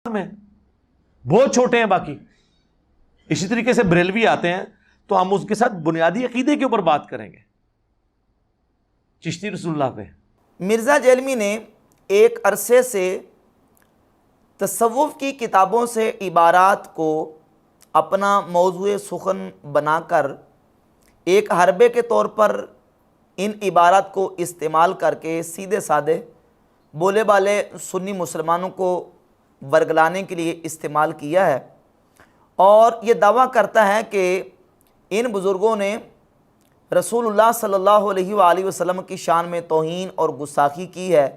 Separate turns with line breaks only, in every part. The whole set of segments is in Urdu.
میں بہت چھوٹے ہیں باقی. اسی طریقے سے بریلوی آتے ہیں تو ہم اس کے ساتھ بنیادی عقیدے کے اوپر بات کریں گے. چشتی رسول اللہ پہ
مرزا جیلمی نے ایک عرصے سے تصوف کی کتابوں سے عبارات کو اپنا موضوع سخن بنا کر ایک حربے کے طور پر ان عبارات کو استعمال کر کے سیدھے سادے بولے بالے سنی مسلمانوں کو ورگلانے کے لیے استعمال کیا ہے، اور یہ دعویٰ کرتا ہے کہ ان بزرگوں نے رسول اللہ صلی اللہ علیہ وآلہ وسلم کی شان میں توہین اور گستاخی کی ہے،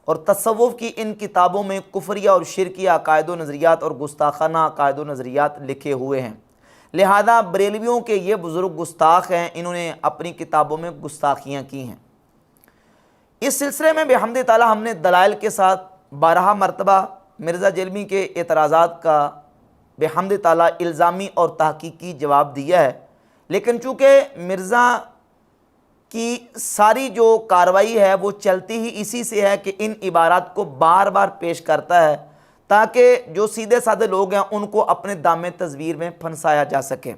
اور تصوف کی ان کتابوں میں کفریہ اور شرکیہ عقائد و نظریات اور گستاخانہ عقائد و نظریات لکھے ہوئے ہیں، لہذا بریلویوں کے یہ بزرگ گستاخ ہیں، انہوں نے اپنی کتابوں میں گستاخیاں کی ہیں۔ اس سلسلے میں بحمد تعالی ہم نے دلائل کے ساتھ 12 مرتبہ مرزا جیلمی کے اعتراضات کا بحمد تعالی الزامی اور تحقیقی جواب دیا ہے، لیکن چونکہ مرزا کی ساری جو کارروائی ہے وہ چلتی ہی اسی سے ہے کہ ان عبارات کو بار بار پیش کرتا ہے تاکہ جو سیدھے سادے لوگ ہیں ان کو اپنے دام تصویر میں پھنسایا جا سکے۔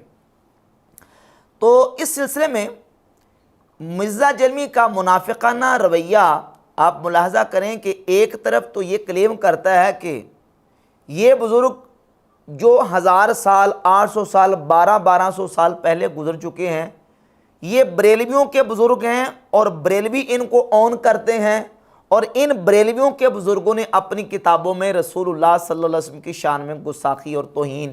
تو اس سلسلے میں مرزا جیلمی کا منافقانہ رویہ آپ ملاحظہ کریں کہ ایک طرف تو یہ کلیم کرتا ہے کہ یہ بزرگ جو 1000 سال 800 سال 1200 سال پہلے گزر چکے ہیں یہ بریلویوں کے بزرگ ہیں، اور بریلوی ان کو اون کرتے ہیں، اور ان بریلویوں کے بزرگوں نے اپنی کتابوں میں رسول اللہ صلی اللہ علیہ وسلم کی شان میں گستاخی اور توہین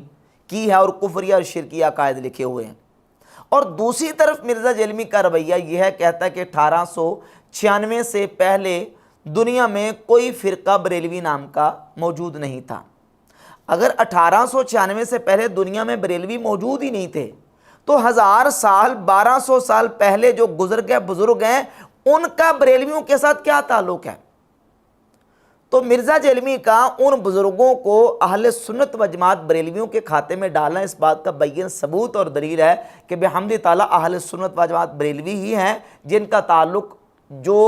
کی ہے اور کفریہ اور شرکیہ عقائد لکھے ہوئے ہیں۔ اور دوسری طرف مرزا جیلمی کا رویہ یہ ہے، کہتا ہے کہ 1896 سے پہلے دنیا میں کوئی فرقہ بریلوی نام کا موجود نہیں تھا۔ اگر 1896 سے پہلے دنیا میں بریلوی موجود ہی نہیں تھے تو 1000 سال 1200 سال پہلے جو گزر گئے بزرگ ہیں ان کا بریلویوں کے ساتھ کیا تعلق ہے؟ تو مرزا جیلمی کا ان بزرگوں کو اہل سنت و جماعت بریلویوں کے کھاتے میں ڈالنا اس بات کا بین ثبوت اور دلیل ہے کہ بحمد تعالی اہل سنت و جماعت بریلوی ہی ہیں جن کا تعلق جو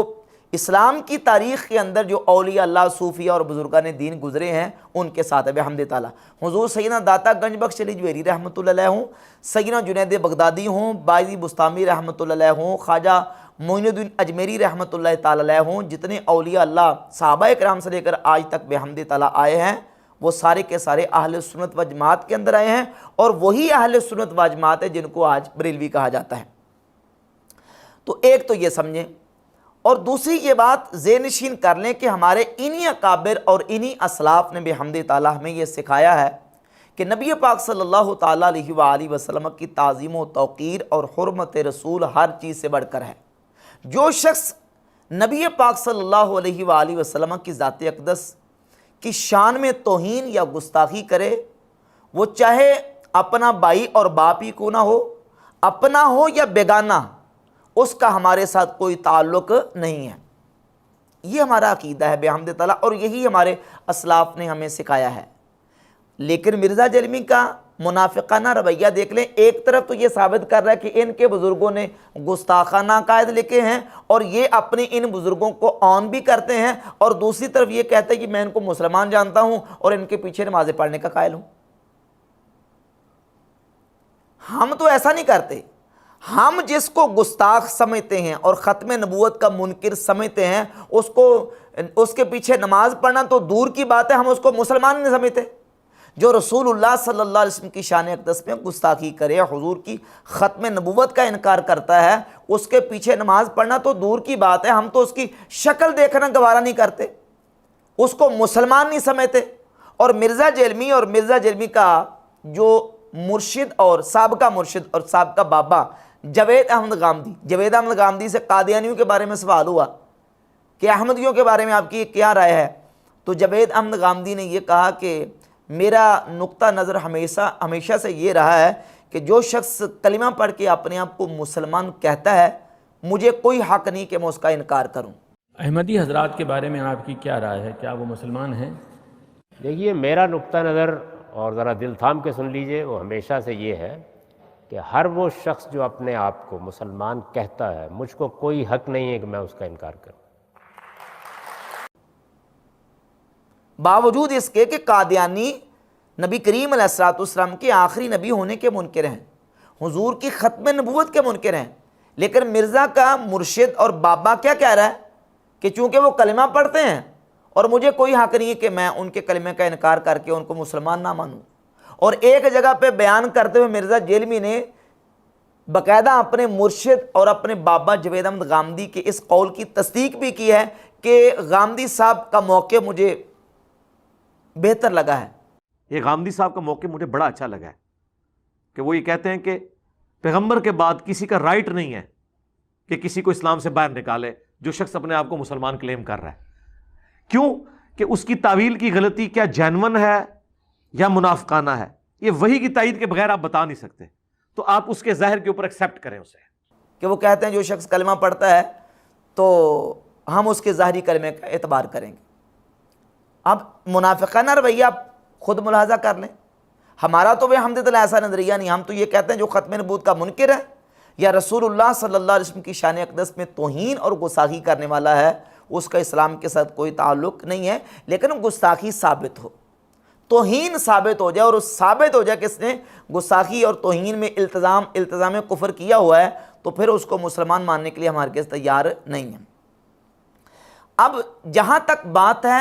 اسلام کی تاریخ کے اندر جو اولیاء اللہ صوفیہ اور بزرگان دین گزرے ہیں ان کے ساتھ ہے بحمد تعالی۔ حضور سیدنا داتا گنج بخش علی جویری رحمۃ اللہ علیہ ہوں، سیدنا جنید بغدادی ہوں، بائزی بستامی رحمۃ اللہ علیہ ہوں، خواجہ معین الدین اجمیری رحمۃ اللہ تعالی علیہ ہوں، جتنے اولیاء اللہ صحابہ کرام سے لے کر آج تک بحمد تعالی آئے ہیں وہ سارے کے سارے اہل سنت و جماعت کے اندر آئے ہیں، اور وہی اہل سنت و جماعت ہے جن کو آج بریلوی کہا جاتا ہے۔ تو ایک تو یہ سمجھیں، اور دوسری یہ بات ذہن نشین کر لیں کہ ہمارے انہی اکابر اور انہی اسلاف نے بحمد تعالی ہمیں یہ سکھایا ہے کہ نبی پاک صلی اللہ تعالیٰ علیہ وآلہ وسلم کی تعظیم و توقیر اور حرمت رسول ہر چیز سے بڑھ کر ہے۔ جو شخص نبی پاک صلی اللہ علیہ وآلہ وسلم کی ذات اقدس کی شان میں توہین یا گستاخی کرے، وہ چاہے اپنا بھائی اور باپ ہی کیوں نہ ہو، اپنا ہو یا بیگانہ، اس کا ہمارے ساتھ کوئی تعلق نہیں ہے۔ یہ ہمارا عقیدہ ہے بحمد تعالیٰ، اور یہی ہمارے اسلاف نے ہمیں سکھایا ہے۔ لیکن مرزا جیلمی کا منافقانہ رویہ دیکھ لیں، ایک طرف تو یہ ثابت کر رہا ہے کہ ان کے بزرگوں نے گستاخانہ عقائد لکھے ہیں اور یہ اپنے ان بزرگوں کو آن بھی کرتے ہیں، اور دوسری طرف یہ کہتے ہیں کہ میں ان کو مسلمان جانتا ہوں اور ان کے پیچھے نمازیں پڑھنے کا قائل ہوں۔ ہم تو ایسا نہیں کرتے، ہم جس کو گستاخ سمجھتے ہیں اور ختم نبوت کا منکر سمجھتے ہیں اس کے پیچھے نماز پڑھنا تو دور کی بات ہے، ہم اس کو مسلمان نہیں سمجھتے۔ جو رسول اللہ صلی اللہ علیہ وسلم کی شان اقدس میں گستاخی کرے، حضور کی ختم نبوت کا انکار کرتا ہے، اس کے پیچھے نماز پڑھنا تو دور کی بات ہے، ہم تو اس کی شکل دیکھنا گوارا نہیں کرتے، اس کو مسلمان نہیں سمجھتے۔ اور مرزا جیلمی کا جو مرشد اور سابقہ بابا جاوید احمد غامدی سے قادیانیوں کے بارے میں سوال ہوا کہ احمدیوں کے بارے میں آپ کی کیا رائے ہے، تو جاوید احمد غامدی نے یہ کہا کہ میرا نقطہ نظر ہمیشہ سے یہ رہا ہے کہ جو شخص کلمہ پڑھ کے اپنے آپ کو مسلمان کہتا ہے، مجھے کوئی حق نہیں کہ میں اس کا انکار کروں۔
احمدی حضرات کے بارے میں آپ کی کیا رائے ہے؟ کیا وہ مسلمان ہیں؟
دیکھیے، میرا نقطہ نظر، اور ذرا دل تھام کے سن لیجئے، وہ ہمیشہ سے یہ ہے کہ ہر وہ شخص جو اپنے آپ کو مسلمان کہتا ہے، مجھ کو کوئی حق نہیں ہے کہ میں اس کا انکار کروں۔
باوجود اس کے کہ قادیانی نبی کریم علیہ السلام کے آخری نبی ہونے کے منکر ہیں، حضور کی ختم نبوت کے منکر ہیں، لیکن مرزا کا مرشد اور بابا کیا کہہ رہا ہے کہ چونکہ وہ کلمہ پڑھتے ہیں اور مجھے کوئی حق نہیں ہے کہ میں ان کے کلمے کا انکار کر کے ان کو مسلمان نہ مانوں۔ اور ایک جگہ پہ بیان کرتے ہوئے مرزا جیلمی نے باقاعدہ اپنے مرشد اور اپنے بابا جوید احمد غامدی کے اس قول کی تصدیق بھی کی ہے کہ غامدی صاحب کا موقع مجھے بہتر لگا ہے۔
یہ غامدی صاحب کا موقع مجھے بڑا اچھا لگا ہے کہ وہ یہ کہتے ہیں کہ پیغمبر کے بعد کسی کا رائٹ نہیں ہے کہ کسی کو اسلام سے باہر نکالے جو شخص اپنے آپ کو مسلمان کلیم کر رہا ہے۔ کیوں کہ اس کی تعویل کی غلطی کیا جینون ہے یا منافقانہ ہے، یہ وحی کی تائید کے بغیر آپ بتا نہیں سکتے، تو آپ اس کے ظاہر کے اوپر ایکسیپٹ کریں اسے۔
کہ وہ کہتے ہیں جو شخص کلمہ پڑھتا ہے تو ہم اس کے ظاہری کلمے کا اعتبار کریں گے۔ اب منافقانہ رویہ آپ خود ملاحظہ کر لیں، ہمارا تو الحمدللہ ایسا نظریہ نہیں، ہم تو یہ کہتے ہیں جو ختم نبوت کا منکر ہے یا رسول اللہ صلی اللہ علیہ وسلم کی شان اقدس میں توہین اور گستاخی کرنے والا ہے، اس کا اسلام کے ساتھ کوئی تعلق نہیں ہے، لیکن گستاخی ثابت ہو، توہین ثابت ہو جائے اور ثابت ہو جائے کہ اس نے گستاخی اور توہین میں التزام کفر کیا ہوا ہے، تو پھر اس کو مسلمان ماننے کے لیے ہم ہرگز تیار نہیں ہیں۔ اب جہاں تک بات ہے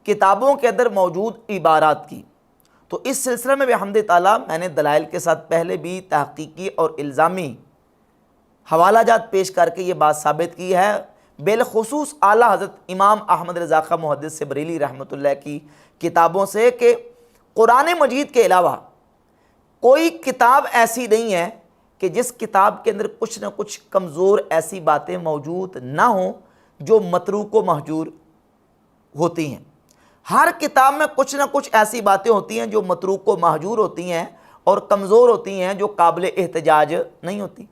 کتابوں کے اندر موجود عبارات کی، تو اس سلسلے میں بحمد تعالیٰ میں نے دلائل کے ساتھ پہلے بھی تحقیقی اور الزامی حوالہ جات پیش کر کے یہ بات ثابت کی ہے، بالخصوص اعلیٰ حضرت امام احمد رضا خاں محدث بریلی رحمۃ اللہ کی کتابوں سے، کہ قرآن مجید کے علاوہ کوئی کتاب ایسی نہیں ہے کہ جس کتاب کے اندر کچھ نہ کچھ کمزور ایسی باتیں موجود نہ ہوں جو متروک و مہجور ہوتی ہیں۔ ہر کتاب میں کچھ نہ کچھ ایسی باتیں ہوتی ہیں جو متروک و مہجور ہوتی ہیں اور کمزور ہوتی ہیں، جو قابل احتجاج نہیں ہوتی۔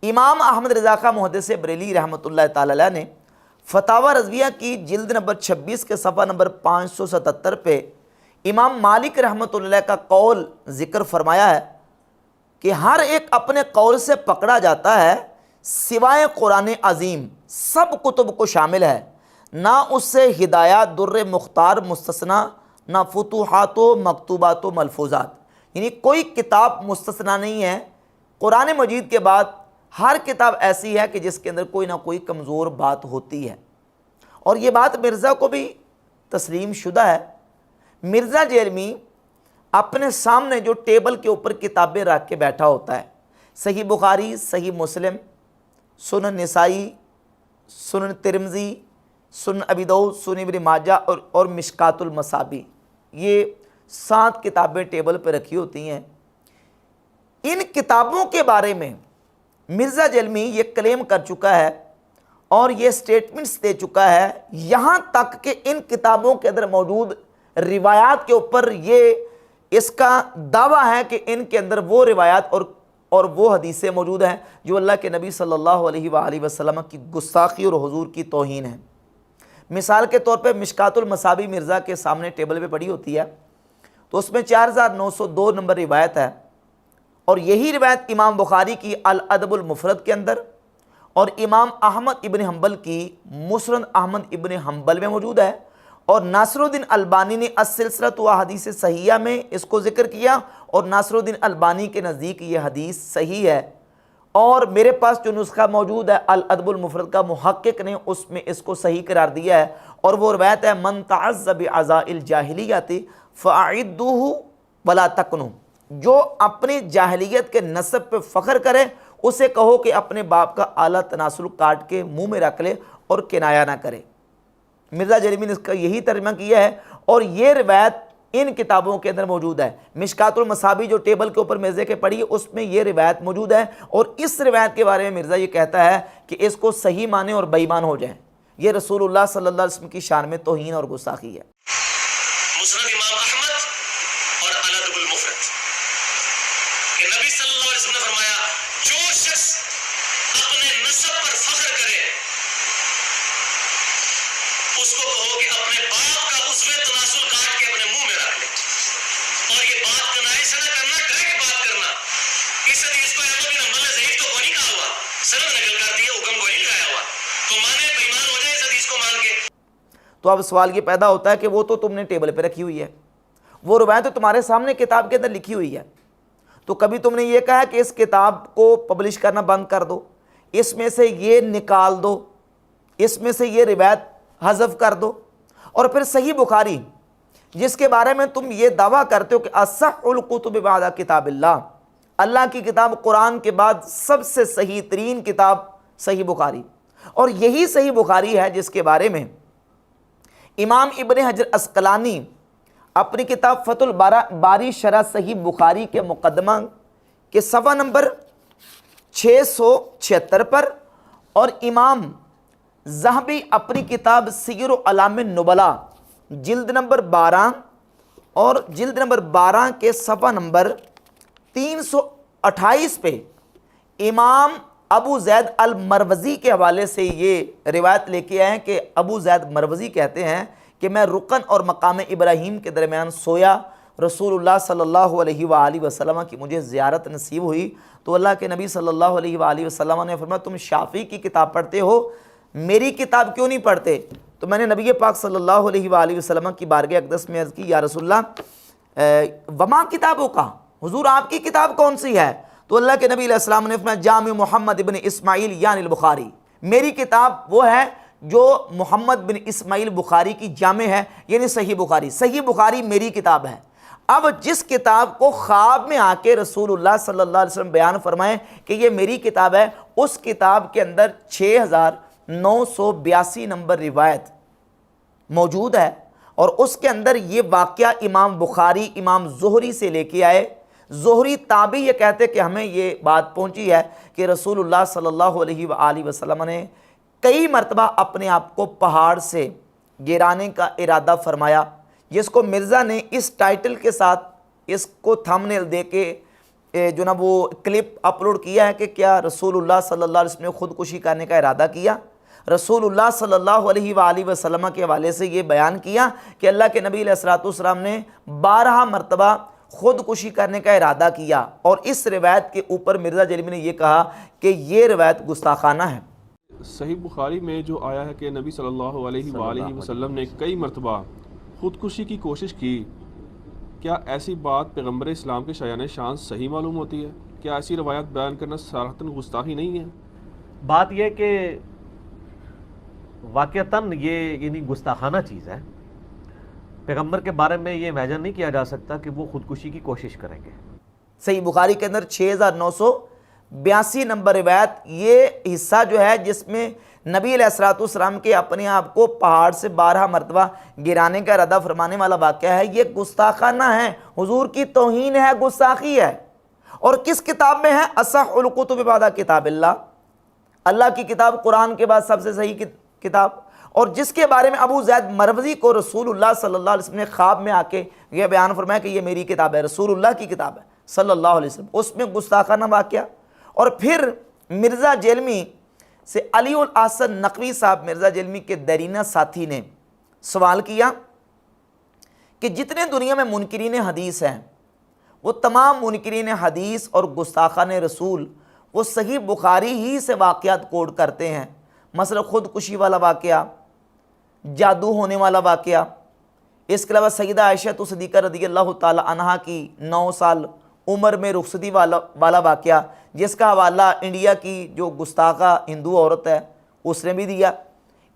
امام احمد رضا خاں محدث بریلی رحمۃ اللہ تعالی علیہ نے فتاوی رضویہ کی جلد نمبر 26 کے صفحہ نمبر 577 پہ امام مالک رحمۃ اللہ کا قول ذکر فرمایا ہے کہ ہر ایک اپنے قول سے پکڑا جاتا ہے سوائے قرآن عظیم، سب کتب کو شامل ہے، نہ اس سے ہدایات در مختار مستثنا، نہ فتوحات و مکتوبات و ملفوظات، یعنی کوئی کتاب مستثنا نہیں ہے۔ قرآن مجید کے بعد ہر کتاب ایسی ہے کہ جس کے اندر کوئی نہ کوئی کمزور بات ہوتی ہے، اور یہ بات مرزا کو بھی تسلیم شدہ ہے۔ مرزا جیلمی اپنے سامنے جو ٹیبل کے اوپر کتابیں رکھ کے بیٹھا ہوتا ہے، صحیح بخاری، صحیح مسلم، سنن نسائی، سنن ترمذی، سنن ابی داؤد، سنن ابن ماجہ اور مشکات المصابیح، یہ 7 کتابیں ٹیبل پہ رکھی ہوتی ہیں۔ ان کتابوں کے بارے میں مرزا جیلمی یہ کلیم کر چکا ہے اور یہ سٹیٹمنٹس دے چکا ہے، یہاں تک کہ ان کتابوں کے اندر موجود روایات کے اوپر یہ اس کا دعویٰ ہے کہ ان کے اندر وہ روایات اور وہ حدیثیں موجود ہیں جو اللہ کے نبی صلی اللہ علیہ وآلہ وسلم کی گستاخی اور حضور کی توہین ہے۔ مثال کے طور پہ مشکات المصابیح مرزا کے سامنے ٹیبل پہ پڑی ہوتی ہے، تو اس میں 4902 نمبر روایت ہے، اور یہی روایت امام بخاری کی الادب المفرد کے اندر اور امام احمد ابن حنبل کی مسند احمد ابن حنبل میں موجود ہے، اور ناصر الدین البانی نے السلسلۃ و حدیث صحیحہ میں اس کو ذکر کیا، اور ناصر الدین البانی کے نزدیک یہ حدیث صحیح ہے۔ اور میرے پاس جو نسخہ موجود ہے الادب المفرد کا، محقق نے اس میں اس کو صحیح قرار دیا ہے، اور وہ روایت ہے من تعز بعزاء الجاہلیۃ فاعدوہ ولا تکنوا، جو اپنی جاہلیت کے نسب پہ فخر کرے اسے کہو کہ اپنے باپ کا اعلیٰ تناسل کاٹ کے منہ میں رکھ لے اور کنایا نہ کرے۔ مرزا جیلمی نے اس کا یہی ترجمہ کیا ہے، اور یہ روایت ان کتابوں کے اندر موجود ہے۔ مشکات المصابیح جو ٹیبل کے اوپر میزے کے پڑی ہے اس میں یہ روایت موجود ہے، اور اس روایت کے بارے میں مرزا یہ کہتا ہے کہ اس کو صحیح مانیں اور بے ایمان ہو جائیں، یہ رسول اللہ صلی اللہ علیہ وسلم کی شان میں توہین اور گستاخی ہے۔
مسند امام احمد اور الادب المفرد کہ نبی صلی اللہ علیہ وسلم نے فرمایا جو شخص اپنے نسب پر فخر کرے اس کو کہو کہ اپنے باپ کا عضو تناسل کاٹ کے اپنے منہ میں رکھ لے، اور یہ بات کنائی سے نہ کرنا، ڈائریکٹ بات کرنا۔ اس حدیث کو احمد بن حنبل نے ضعیف تو کوئی نہیں کہا ہوا، سند نقل کر دیا، حکم کوئی نہیں لگایا ہوا، تو مانے بے ایمان ہو جائے اس حدیث کو مان کے۔
تو تو اب سوال یہ پیدا ہوتا ہے کہ وہ تو تم نے ٹیبل پہ رکھی ہوئی ہے، وہ روایت تو تمہارے سامنے کتاب کے اندر لکھی ہوئی ہے، تو کبھی تم نے یہ کہا کہ اس کتاب کو پبلش کرنا بند کر دو، اس میں سے یہ نکال دو، اس میں سے یہ روایت حذف کر دو؟ اور پھر صحیح بخاری جس کے بارے میں تم یہ دعویٰ کرتے ہو کہ اصح الکتب بعد کتاب اللہ، اللہ کی کتاب قرآن کے بعد سب سے صحیح ترین کتاب صحیح بخاری، اور یہی صحیح بخاری ہے جس کے بارے میں امام ابن حجر عسقلانی اپنی کتاب فتح الباری شرح صحیح بخاری کے مقدمہ کے صفحہ نمبر 676 پر، اور امام ذہبی اپنی کتاب سیر اعلام النبلاء جلد نمبر 12 اور جلد نمبر 12 کے صفحہ نمبر 328 پہ امام ابو زید المروزی کے حوالے سے یہ روایت لے کے آئے ہیں کہ ابو زید مروزی کہتے ہیں کہ میں رکن اور مقام ابراہیم کے درمیان سویا، رسول اللہ صلی اللہ علیہ وآلہ وسلم کی مجھے زیارت نصیب ہوئی، تو اللہ کے نبی صلی اللہ علیہ وآلہ وسلم نے فرمایا تم شافعی کی کتاب پڑھتے ہو، میری کتاب کیوں نہیں پڑھتے؟ تو میں نے نبی پاک صلی اللہ علیہ وآلہ وسلم کی بارگاہ اقدس میں عرض کی یا رسول اللہ وما کتابوں کا، حضور آپ کی کتاب کون سی ہے؟ تو اللہ کے نبی علیہ السلام نے فرمایا جامع محمد بن اسماعیل یعنی البخاری، میری کتاب وہ ہے جو محمد بن اسماعیل بخاری کی جامع ہے، یعنی صحیح بخاری، صحیح بخاری میری کتاب ہے۔ اب جس کتاب کو خواب میں آ کے رسول اللہ صلی اللہ علیہ وسلم بیان فرمائیں کہ یہ میری کتاب ہے، اس کتاب کے اندر 6982 نمبر روایت موجود ہے، اور اس کے اندر یہ واقعہ امام بخاری امام زہری سے لے کے آئے۔ زہری تابعی یہ کہتے کہ ہمیں یہ بات پہنچی ہے کہ رسول اللہ صلی اللہ علیہ وآلہ وسلم نے کئی مرتبہ اپنے آپ کو پہاڑ سے گرانے کا ارادہ فرمایا، جس کو مرزا نے اس ٹائٹل کے ساتھ اس کو تھمبنیل دے کے جو نا وہ کلپ اپلوڈ کیا ہے کہ کیا رسول اللہ صلی اللہ علیہ وسلم نے خودکشی کرنے کا ارادہ کیا؟ رسول اللہ صلی اللہ علیہ وآلہ وسلم کے حوالے سے یہ بیان کیا کہ اللہ کے نبی علیہ السلام نے 12 مرتبہ خودکشی کرنے کا ارادہ کیا، اور اس روایت کے اوپر مرزا جلیمی نے یہ کہا کہ یہ روایت گستاخانہ ہے۔
صحیح بخاری میں جو آیا ہے کہ نبی صلی اللہ علیہ وآلہ وسلم نے کئی مرتبہ خودکشی کی کوشش کی، کیا ایسی بات پیغمبر اسلام کے شایان شان صحیح معلوم ہوتی ہے؟ کیا ایسی روایت بیان کرنا صراحتاً گستاخی نہیں ہے؟
بات یہ کہ واقعتاً یہ یعنی گستاخانہ چیز ہے، پیغمبر کے بارے میں یہ امیجن نہیں کیا جا سکتا کہ وہ خودکشی کی کوشش کریں گے۔
صحیح بخاری کے اندر 6982 نمبر روایت یہ حصہ جو ہے جس میں نبی علیہ السلام کے اپنے آپ کو پہاڑ سے 12 مرتبہ گرانے کا ارادہ فرمانے والا واقعہ ہے، یہ گستاخانہ ہے، حضور کی توہین ہے، گستاخی ہے۔ اور کس کتاب میں ہے؟ اصح الکتب بعد کتاب اللہ، اللہ کی کتاب قرآن کے بعد سب سے صحیح کتاب، اور جس کے بارے میں ابو زید مروزی کو رسول اللہ صلی اللہ علیہ وسلم نے خواب میں آ کے یہ بیان فرمایا کہ یہ میری کتاب ہے، رسول اللہ کی کتاب ہے صلی اللہ علیہ وسلم، اس میں گستاخانہ واقعہ۔ اور پھر مرزا جیلمی سے علی الاحسن نقوی صاحب مرزا جیلمی کے دیرینہ ساتھی نے سوال کیا کہ جتنے دنیا میں منکرین حدیث ہیں وہ تمام منکرین حدیث اور گستاخان رسول وہ صحیح بخاری ہی سے واقعات کوڈ کرتے ہیں، مثلا خودکشی والا واقعہ، جادو ہونے والا واقعہ، اس کے علاوہ سیدہ عائشہ صدیقہ رضی اللہ تعالی عنہا کی 9 سال عمر میں رخصتی والا واقعہ، جس کا حوالہ انڈیا کی جو گستاخہ ہندو عورت ہے اس نے بھی دیا۔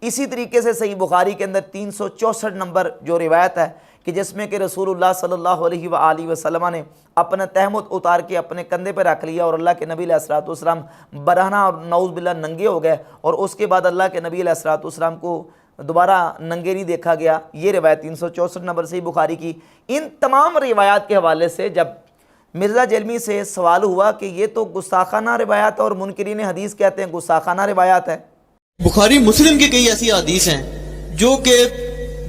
اسی طریقے سے صحیح بخاری کے اندر 364 نمبر جو روایت ہے کہ جس میں کہ رسول اللہ صلی اللہ علیہ وآلہ وسلم نے اپنا تہمت اتار کے اپنے کندھے پہ رکھ لیا، اور اللہ کے نبی علیہ السلام برہنہ اور نعوذ باللہ ننگے ہو گئے، اور اس کے بعد اللہ کے نبی علیہ السلام کو دوبارہ ننگے نہیں دیکھا گیا۔ یہ روایت 364 نمبر صحیح بخاری کی۔ ان تمام روایات کے حوالے سے جب مرزا جیلمی سے سوال ہوا کہ یہ تو گستاخانہ روایات اور منکرین حدیث کہتے ہیں گستاخانہ روایات ہے،
بخاری مسلم کی کئی ایسی حدیث ہیں جو کہ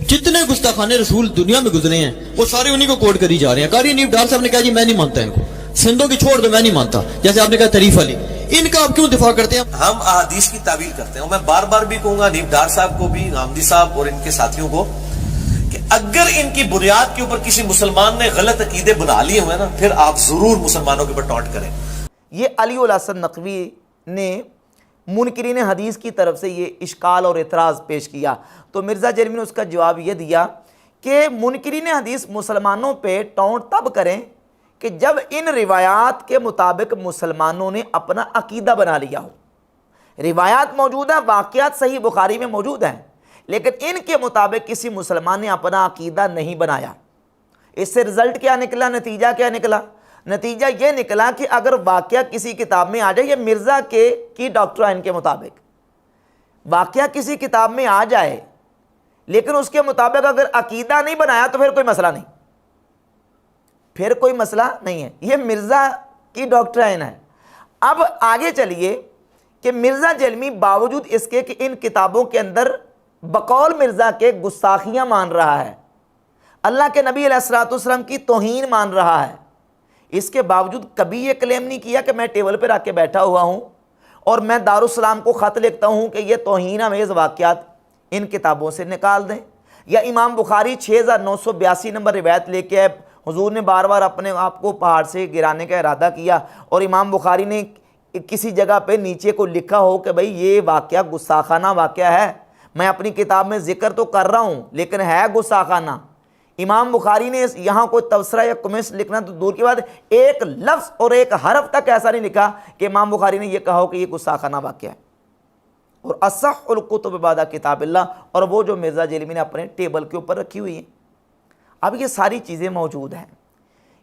جتنے گستاخانے رسول دنیا میں گزرے ہیں وہ سارے انہی کو کوٹ کری جا رہے ہیں۔ قاری نیب ڈار صاحب نے کہا جی میں نہیں مانتا ان کو، سندھوں کی چھوڑ دو میں نہیں مانتا، جیسے آپ نے کہا طریف علی، ان کا آپ کیوں دفاع کرتے ہیں؟
ہم احادیث کی تعویل کرتے ہیں، اور میں بار بار بھی کہوں گا نیب ڈار صاحب کو بھی، غامدی صاحب اور ان کے ساتھیوں کو، کہ اگر ان کی بنیاد کے اوپر کسی مسلمان نے غلط عقیدے بنا لیے ہوئے نا، پھر آپ ضرور مسلمانوں کے اوپر ٹانٹ کریں۔
یہ علی الاحسن نقوی نے منکرین حدیث کی طرف سے یہ اشکال اور اعتراض پیش کیا، تو مرزا جیلمی نے اس کا جواب یہ دیا کہ منکرین حدیث مسلمانوں پہ ٹونٹ تب کریں کہ جب ان روایات کے مطابق مسلمانوں نے اپنا عقیدہ بنا لیا ہو۔ روایات موجود ہیں، واقعات صحیح بخاری میں موجود ہیں، لیکن ان کے مطابق کسی مسلمان نے اپنا عقیدہ نہیں بنایا۔ اس سے رزلٹ کیا نکلا، نتیجہ کیا نکلا؟ نتیجہ یہ نکلا کہ اگر واقعہ کسی کتاب میں آ جائے، یہ مرزا کی ڈاکٹرائن کے مطابق واقعہ کسی کتاب میں آ جائے لیکن اس کے مطابق اگر عقیدہ نہیں بنایا تو پھر کوئی مسئلہ نہیں، پھر کوئی مسئلہ نہیں ہے۔ یہ مرزا کی ڈاکٹرائن ہے۔ اب آگے چلیے کہ مرزا جیلمی باوجود اس کے کہ ان کتابوں کے اندر بقول مرزا کے گستاخیاں مان رہا ہے، اللہ کے نبی علیہ الصلوۃ والسلام کی توہین مان رہا ہے، اس کے باوجود کبھی یہ کلیم نہیں کیا کہ میں ٹیبل پہ رکھ کے بیٹھا ہوا ہوں اور میں دارالسلام کو خط لکھتا ہوں کہ یہ توہین آمیز واقعات ان کتابوں سے نکال دیں۔ یا امام بخاری 6982 نمبر روایت لے کے حضور نے بار بار اپنے آپ کو پہاڑ سے گرانے کا ارادہ کیا اور امام بخاری نے کسی جگہ پہ نیچے کو لکھا ہو کہ بھئی یہ واقعہ گستاخانہ واقعہ ہے، میں اپنی کتاب میں ذکر تو کر رہا ہوں لیکن ہے گستاخانہ۔ امام بخاری نے یہاں کوئی تبصرہ یا کمنٹس لکھنا تو دور کی بات، ایک لفظ اور ایک حرف تک ایسا نہیں لکھا کہ امام بخاری نے یہ کہا ہو کہ یہ گستاخانہ واقعہ ہے۔ اور اصح الکتب بعد کتاب اللہ، اور وہ جو مرزا جیلمی نے اپنے ٹیبل کے اوپر رکھی ہوئی ہیں۔ اب یہ ساری چیزیں موجود ہیں،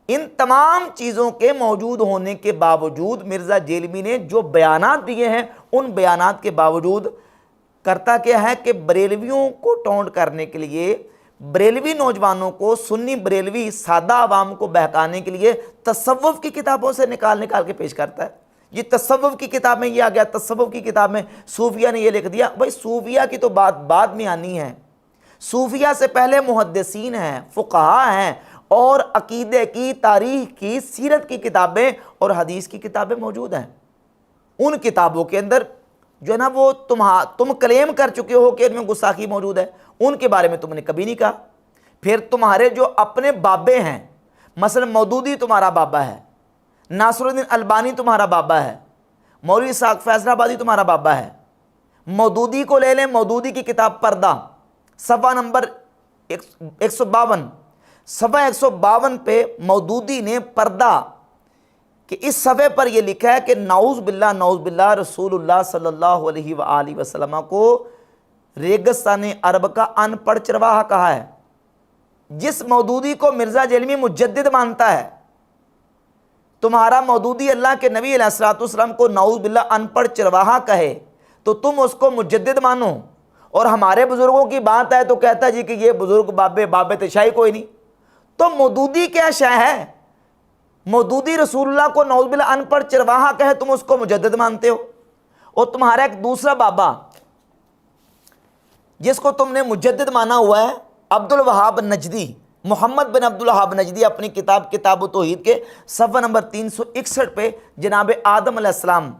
ان تمام چیزوں کے موجود ہونے کے باوجود مرزا جیلمی نے جو بیانات دیے ہیں ان بیانات کے باوجود کرتا کیا ہے کہ بریلویوں کو ٹونٹ کرنے کے لیے، بریلوی نوجوانوں کو، سنی بریلوی سادہ عوام کو بہکانے کے لیے تصوف کی کتابوں سے نکال کے پیش کرتا ہے۔ یہ تصوف کی کتاب میں یہ آ گیا، تصوف کی کتاب میں صوفیہ نے یہ لکھ دیا۔ بھائی صوفیہ کی تو بات بعد میں آنی ہے، صوفیہ سے پہلے محدثین ہیں، فقہاء ہیں، اور عقیدے کی، تاریخ کی، سیرت کی کتابیں اور حدیث کی کتابیں موجود ہیں۔ ان کتابوں کے اندر جو ہے نا وہ تم کلیم کر چکے ہو کہ ان میں گستاخی موجود ہے، ان کے بارے میں تم نے کبھی نہیں کہا۔ پھر تمہارے جو اپنے بابے ہیں، مثلا مودودی تمہارا بابا ہے، ناصر الدین البانی تمہارا بابا ہے، مولوی اسحاق فیصل آبادی تمہارا بابا ہے۔ مودودی کو لے لیں، مودودی کی کتاب پردہ، صفحہ نمبر 152، صفحہ 152 پہ مودودی نے پردہ کہ اس صفحے پر یہ لکھا ہے کہ نعوذ باللہ رسول اللہ صلی اللہ علیہ وآلہ وسلم کو ریگستان عرب کا ان پڑھ چرواہا کہا ہے۔ جس مودودی کو مرزا جیلمی مجدد مانتا ہے، تمہارا مودودی اللہ کے نبی علیہ الصلوۃ والسلام کو نعوذ باللہ ان پڑھ چرواہا کہے تو تم اس کو مجدد مانو، اور ہمارے بزرگوں کی بات ہے تو کہتا ہے جی کہ یہ بزرگ بابے تشائی کوئی نہیں۔ تو مودودی کیا شے ہے؟ مودودی رسول اللہ کو نعوذ باللہ ان پڑھ چرواہا کہے، تم اس کو مجدد مانتے ہو۔ اور تمہارا ایک دوسرا بابا جس کو تم نے مجدد مانا ہوا ہے، عبد الوہاب نجدی، محمد بن عبد الوہاب نجدی، اپنی کتاب توحید کے صفحہ نمبر 361 پہ جناب آدم علیہ السلام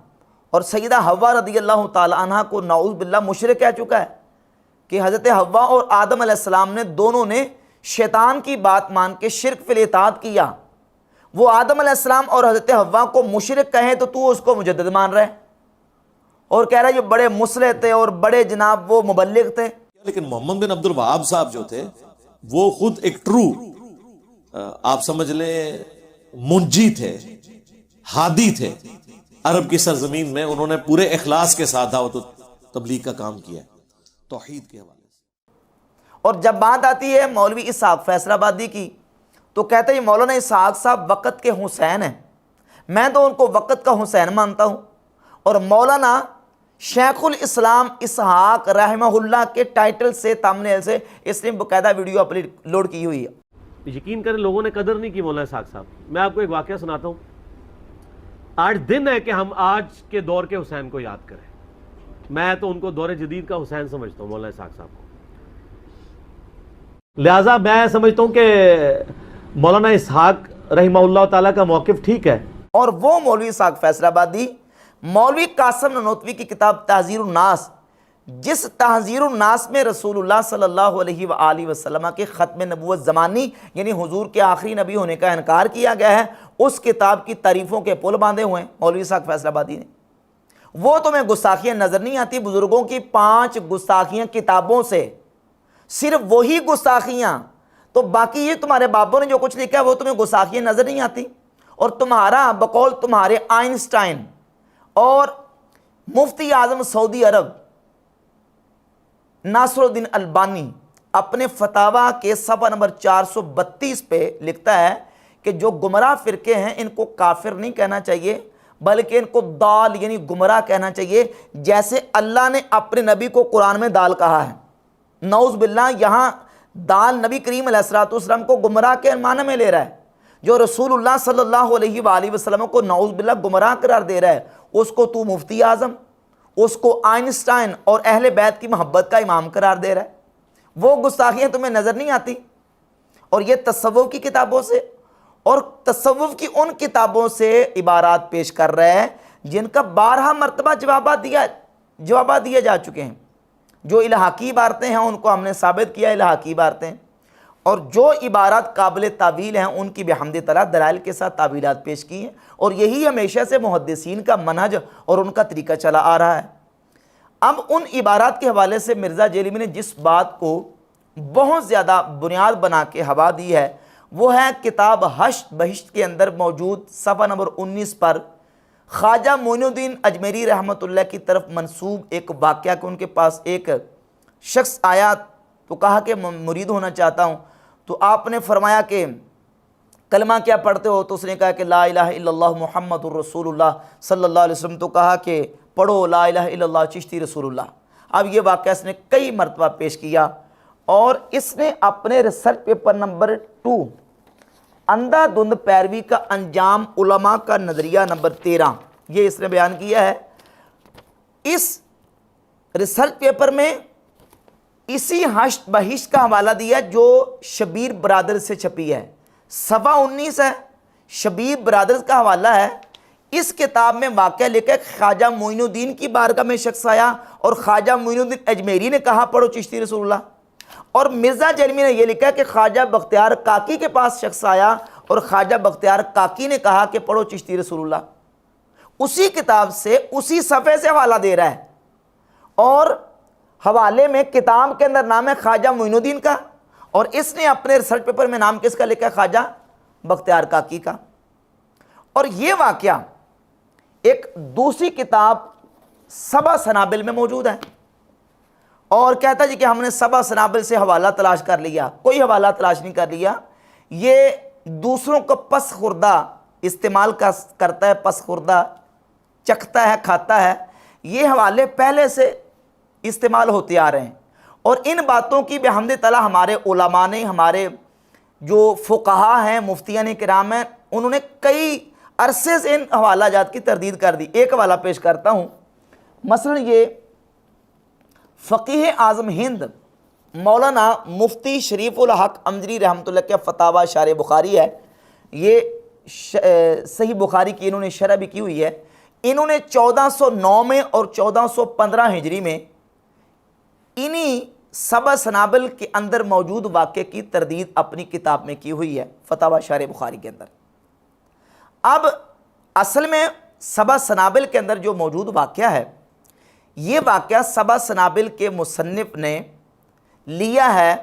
اور سیدہ حوا رضی اللہ تعالی عنہ کو نعوذ باللہ مشرک کہہ چکا ہے کہ حضرت حوا اور آدم علیہ السلام نے دونوں نے شیطان کی بات مان کے شرک فی الاطاعت کیا۔ وہ آدم علیہ السلام اور حضرت حوا کو مشرک کہیں تو اس کو مجدد مان رہا ہے اور کہہ رہا ہے یہ بڑے مصلح تھے اور بڑے جناب وہ مبلغ تھے۔
لیکن محمد بن عبد الوہاب صاحب جو تھے وہ خود ایک ٹرو آپ سمجھ لیں منجی تھے، ہادی تھے عرب کی سرزمین میں۔ انہوں نے پورے اخلاص کے ساتھ دعوت و تبلیغ کا کام کیا توحید کے حوالے سے۔
اور جب بات آتی ہے مولوی اسحاق فیصل آبادی کی تو کہتے ہیں مولانا اسحاق صاحب وقت کے حسین ہیں، میں تو ان کو وقت کا حسین مانتا ہوں۔ اور مولانا شیخ الاسلام اسحاق رحمہ اللہ کے ٹائٹل سے تھمبنیل سے اس نے باقاعدہ ویڈیو اپلوڈ کی ہوئی ہے۔
یقین کریں لوگوں نے قدر نہیں کی مولانا اسحاق صاحب۔ میں آپ کو ایک واقعہ سناتا ہوں۔ آج دن ہے کہ ہم آج کے دور کے حسین کو یاد کریں۔ میں تو ان کو دور جدید کا حسین سمجھتا ہوں، مولانا اسحاق صاحب کو۔ لہٰذا میں سمجھتا ہوں کہ مولانا اسحاق رحمہ اللہ تعالیٰ کا موقف ٹھیک ہے۔
اور وہ مولوی اسحاق فیصل آبادی مولوی قاسم ننوتوی کی کتاب تحذیر الناس، جس تحذیر الناس میں رسول اللہ صلی اللہ علیہ وآلہ وسلم کے ختم نبوت زمانی یعنی حضور کے آخری نبی ہونے کا انکار کیا گیا ہے، اس کتاب کی تعریفوں کے پل باندھے ہوئے ہیں مولوی اسحاق فیصل آبادی نے۔ وہ تمہیں گستاخیاں نظر نہیں آتی؟ بزرگوں کی 5 گستاخیاں کتابوں سے، صرف وہی گستاخیاں، تو باقی یہ تمہارے بابوں نے جو کچھ لکھا ہے وہ تمہیں گستاخیاں نظر نہیں آتی؟ اور تمہارا بقول تمہارے آئنسٹائن اور مفتی اعظم سعودی عرب ناصر الدین البانی اپنے فتاویٰ کے صفحہ نمبر 432 پہ لکھتا ہے کہ جو گمراہ فرقے ہیں ان کو کافر نہیں کہنا چاہیے بلکہ ان کو دال یعنی گمراہ کہنا چاہیے، جیسے اللہ نے اپنے نبی کو قرآن میں دال کہا ہے۔ نعوذ باللہ یہاں دال نبی کریم علیہ الصلوۃ والسلام کو گمراہ کے معنی میں لے رہا ہے۔ جو رسول اللہ صلی اللہ علیہ وآلہ وسلم کو نعوذ باللہ گمراہ قرار دے رہا ہے، اس کو تو مفتی اعظم، اس کو آئنسٹائن اور اہل بیت کی محبت کا امام قرار دے رہا ہے۔ وہ گستاخیاں تمہیں نظر نہیں آتی؟ اور یہ تصوف کی کتابوں سے اور تصوف کی ان کتابوں سے عبارات پیش کر رہا ہے جن کا 12 مرتبہ جوابات دیے جا چکے ہیں۔ جو الہاقی عبارتیں ہیں ان کو ہم نے ثابت کیا الہاقی عبارتیں، اور جو عبارات قابل تعویل ہیں ان کی بحمد تعالیٰ دلائل کے ساتھ تعویلات پیش کی ہیں، اور یہی ہمیشہ سے محدثین کا منہج اور ان کا طریقہ چلا آ رہا ہے۔ اب ان عبارات کے حوالے سے مرزا جیلمی نے جس بات کو بہت زیادہ بنیاد بنا کے ہوا دی ہے وہ ہے کتاب حشت بہشت کے اندر موجود صفحہ نمبر 19 پر خواجہ معین الدین اجمیری رحمۃ اللہ کی طرف منسوب ایک واقعہ کہ ان کے پاس ایک شخص آیا تو کہا کہ مرید ہونا چاہتا ہوں، تو آپ نے فرمایا کہ کلمہ کیا پڑھتے ہو؟ تو اس نے کہا کہ لا الہ الا اللہ محمد الرسول اللہ صلی اللہ علیہ وسلم۔ تو کہا کہ پڑھو لا الہ الا اللہ چشتی رسول اللہ۔ اب یہ واقعہ اس نے کئی مرتبہ پیش کیا، اور اس نے اپنے ریسرچ پیپر نمبر 2 اندھا دھند پیروی کا انجام علماء کا نظریہ نمبر 13 یہ اس نے بیان کیا ہے۔ اس ریسرچ پیپر میں اسی حشت بہشت کا حوالہ دیا جو شبیر برادر سے چھپی ہے، صفحہ 19 ہے، شبیر برادر کا حوالہ ہے۔ اس کتاب میں واقعہ لکھا ہے خواجہ معین الدین کی بارگاہ میں شخص آیا اور خواجہ معین الدین اجمیری نے کہا پڑھو چشتی رسول اللہ، اور مرزا جیلمی نے یہ لکھا ہے کہ خواجہ بختیار کاکی کے پاس شخص آیا اور خواجہ بختیار کاکی نے کہا کہ پڑھو چشتی رسول اللہ۔ اسی کتاب سے اسی صفحے سے حوالہ دے رہا ہے، اور حوالے میں کتاب کے اندر نام ہے خواجہ معین الدین کا، اور اس نے اپنے ریسرچ پیپر میں نام کس کا لکھا ہے؟ خواجہ بختیار کاکی کا۔ اور یہ واقعہ ایک دوسری کتاب سبع سنابل میں موجود ہے، اور کہتا جی کہ ہم نے سبع سنابل سے حوالہ تلاش کر لیا۔ کوئی حوالہ تلاش نہیں کر لیا، یہ دوسروں کو پس خوردہ استعمال کرتا ہے، پس خوردہ چکھتا ہے، کھاتا ہے۔ یہ حوالے پہلے سے استعمال ہوتے آ رہے ہیں، اور ان باتوں کی بحمد تعالیٰ ہمارے علماء نے، ہمارے جو فقہا ہیں، مفتیان کرام ہیں، انہوں نے کئی عرصے سے ان حوالہ جات کی تردید کر دی۔ ایک حوالہ پیش کرتا ہوں، مثلا یہ فقیہ اعظم ہند مولانا مفتی شریف الحق امجری رحمۃ اللہ کے فتاویٰ شارح بخاری ہے، یہ صحیح بخاری کی انہوں نے شرح بھی کی ہوئی ہے۔ انہوں نے 1409 میں اور 1415 ہجری میں انہی سبع سنابل کے اندر موجود واقعے کی تردید اپنی کتاب میں کی ہوئی ہے، فتاویٰ شارح بخاری کے اندر۔ اب اصل میں سبع سنابل کے اندر جو موجود واقعہ ہے، یہ واقعہ سبع سنابل کے مصنف نے لیا ہے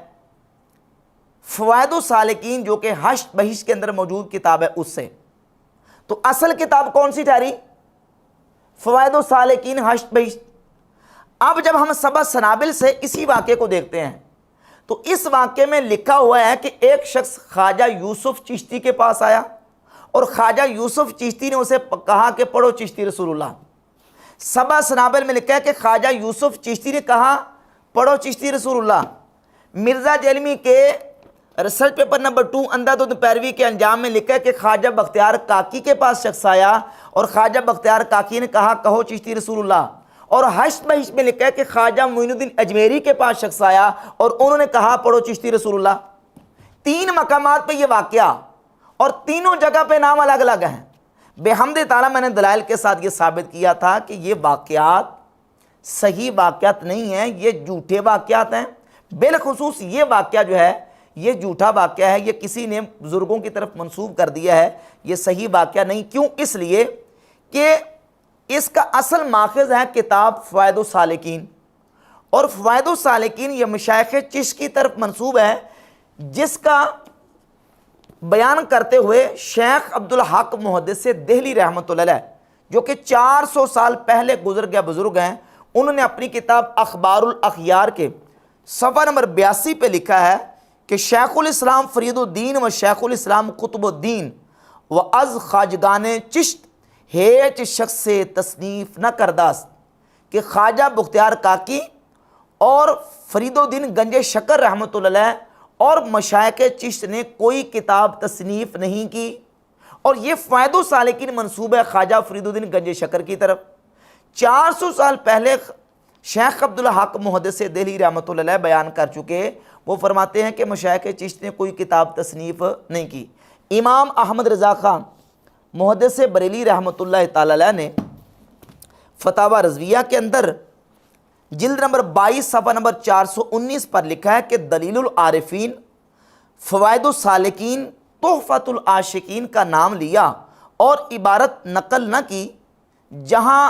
فوائد السالکین جو کہ حشت بہشت کے اندر موجود کتاب ہے اس سے۔ تو اصل کتاب کون سی ٹھہری؟ فوائد السالکین حشت بہشت۔ اب جب ہم سبع سنابل سے اسی واقعے کو دیکھتے ہیں تو اس واقعے میں لکھا ہوا ہے کہ ایک شخص خواجہ یوسف چشتی کے پاس آیا اور خواجہ یوسف چشتی نے اسے کہا کہ پڑھو چشتی رسول اللہ۔ سبع سنابل میں لکھا ہے کہ خواجہ یوسف چشتی نے کہا پڑھو چشتی رسول اللہ۔ مرزا جیلمی کے ریسرچ پیپر نمبر 2 اندھا دھند پیروی کے انجام میں لکھا ہے کہ خواجہ بختیار کاکی کے پاس شخص آیا اور خواجہ بختیار کاکی نے کہا کہو چشتی رسول اللہ۔ اور حشت بہشت میں لکھا ہے کہ خواجہ معین الدین اجمیری کے پاس شخص آیا اور انہوں نے کہا پڑھو چشتی رسول اللہ۔ 3 مقامات پہ یہ واقعہ، اور تینوں جگہ پہ نام الگ الگ ہیں۔ بحمد تعالیٰ میں نے دلائل کے ساتھ یہ ثابت کیا تھا کہ یہ واقعات صحیح واقعات نہیں ہیں، یہ جھوٹے واقعات ہیں۔ بالخصوص یہ واقعہ جو ہے یہ جھوٹا واقعہ ہے، یہ کسی نے بزرگوں کی طرف منسوب کر دیا ہے، یہ صحیح واقعہ نہیں۔ کیوں؟ اس لیے کہ اس کا اصل ماخذ ہے کتاب فوائد السالکین، اور فوائد السالکین یہ مشائخ چشت کی طرف منسوب ہے، جس کا بیان کرتے ہوئے شیخ عبدالحق محدث دہلی رحمۃ اللہ علیہ، جو کہ 400 سال پہلے گزر گئے بزرگ ہیں، انہوں نے اپنی کتاب اخبار الاخیار کے صفحہ نمبر 82 پہ لکھا ہے کہ شیخ الاسلام فرید الدین و شیخ الاسلام قطب الدین و از خواجگان چشت ہیچ شخص سے تصنیف نہ کرداست، کہ خواجہ بختیار کاکی اور فرید الدین گنج شکر رحمۃ اللہ علیہ اور مشائخ چشت نے کوئی کتاب تصنیف نہیں کی، اور یہ فوائد السالکین منسوب ہے خواجہ فرید الدین گنج شکر کی طرف۔ 400 سال پہلے شیخ عبدالحق محدث دہلی رحمۃ اللہ علیہ بیان کر چکے، وہ فرماتے ہیں کہ مشائخ چشت نے کوئی کتاب تصنیف نہیں کی۔ امام احمد رضا خان محدث بریلی رحمۃ اللہ تعالی علیہ نے فتاوی رضویہ کے اندر جلد نمبر 22 صفحہ نمبر 419 پر لکھا ہے کہ دلیل العارفین فوائد السالکین تحفۃ العاشقین کا نام لیا اور عبارت نقل نہ کی، جہاں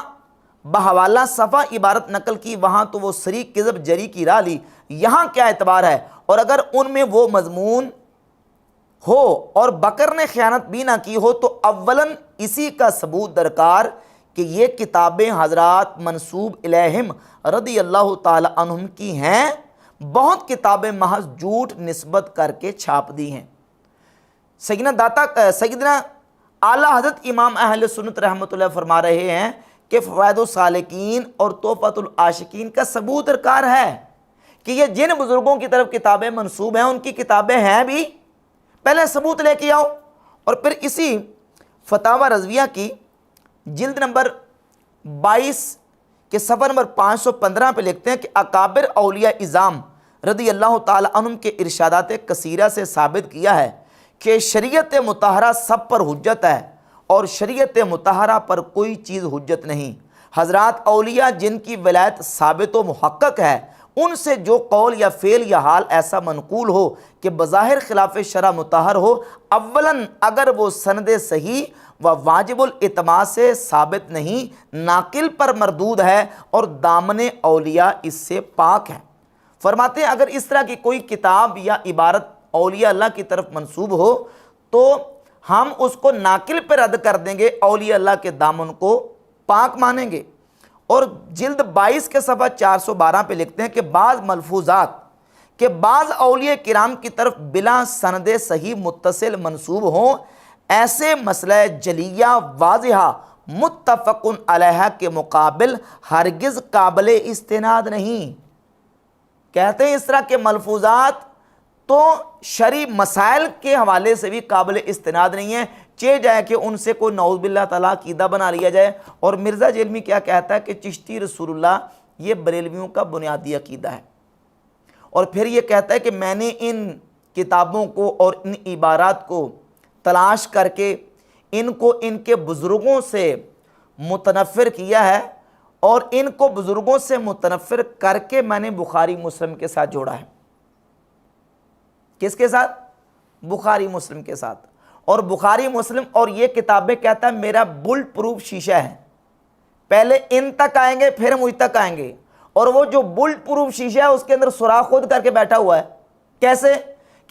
بحوالہ صفحہ عبارت نقل کی وہاں تو وہ سری کذب جری کی راہ لی، یہاں کیا اعتبار ہے؟ اور اگر ان میں وہ مضمون ہو اور بکر نے خیانت بھی نہ کی ہو تو اولاً اسی کا ثبوت درکار کہ یہ کتابیں حضرات منسوب الیہم رضی اللہ تعالی عنہم کی ہیں، بہت کتابیں محض جھوٹ نسبت کر کے چھاپ دی ہیں۔ سیدنا اعلیٰ حضرت امام اہل سنت رحمۃ اللہ فرما رہے ہیں کہ فوائد السالکین اور تحفۃ العاشقین کا ثبوت درکار ہے کہ یہ جن بزرگوں کی طرف کتابیں منسوب ہیں ان کی کتابیں ہیں بھی، پہلے ثبوت لے کے آؤ۔ اور پھر اسی فتاوی رضویہ کی جلد نمبر 22 کے صفحہ نمبر 515 پہ لکھتے ہیں کہ اکابر اولیاء اعظام رضی اللہ تعالی عنہم کے ارشادات کثیرہ سے ثابت کیا ہے کہ شریعت مطہرہ سب پر حجت ہے اور شریعت مطہرہ پر کوئی چیز حجت نہیں۔ حضرات اولیاء جن کی ولایت ثابت و محقق ہے، ان سے جو قول یا فعل یا حال ایسا منقول ہو کہ بظاہر خلاف شرع مطہر ہو، اولاً اگر وہ سند صحیح و واجب الاعتماد سے ثابت نہیں، ناقل پر مردود ہے اور دامن اولیاء اس سے پاک ہے۔ فرماتے ہیں اگر اس طرح کی کوئی کتاب یا عبارت اولیاء اللہ کی طرف منسوب ہو تو ہم اس کو ناقل پہ رد کر دیں گے، اولیاء اللہ کے دامن کو پاک مانیں گے۔ اور جلد 22 کے صفحہ 412 پہ لکھتے ہیں کہ بعض ملفوظات کہ بعض اولیاء کرام کی طرف بلا سند صحیح متصل منسوب ہوں، ایسے مسئلہ جلیہ واضحہ متفق علیہ کے مقابل ہرگز قابل استناد نہیں۔ کہتے ہیں اس طرح کے ملفوظات تو شرعی مسائل کے حوالے سے بھی قابل استناد نہیں ہے، چاہے جائے کہ ان سے کوئی نعوذ باللہ تعالیٰ عقیدہ بنا لیا جائے۔ اور مرزا جیلمی کیا کہتا ہے کہ چشتی رسول اللہ یہ بریلویوں کا بنیادی عقیدہ ہے، اور پھر یہ کہتا ہے کہ میں نے ان کتابوں کو اور ان عبارات کو تلاش کر کے ان کو ان کے بزرگوں سے متنفر کیا ہے، اور ان کو بزرگوں سے متنفر کر کے میں نے بخاری مسلم کے ساتھ جوڑا ہے۔ کس کے ساتھ؟ بخاری مسلم کے ساتھ۔ اور بخاری مسلم اور یہ کتابیں کہتا ہے میرا بلٹ پروف شیشہ ہے، پہلے ان تک آئیں گے پھر مجھ تک آئیں گے، اور وہ جو بلٹ پروف شیشہ ہے اس کے اندر سوراخ خود کر کے بیٹھا ہوا ہے۔ کیسے؟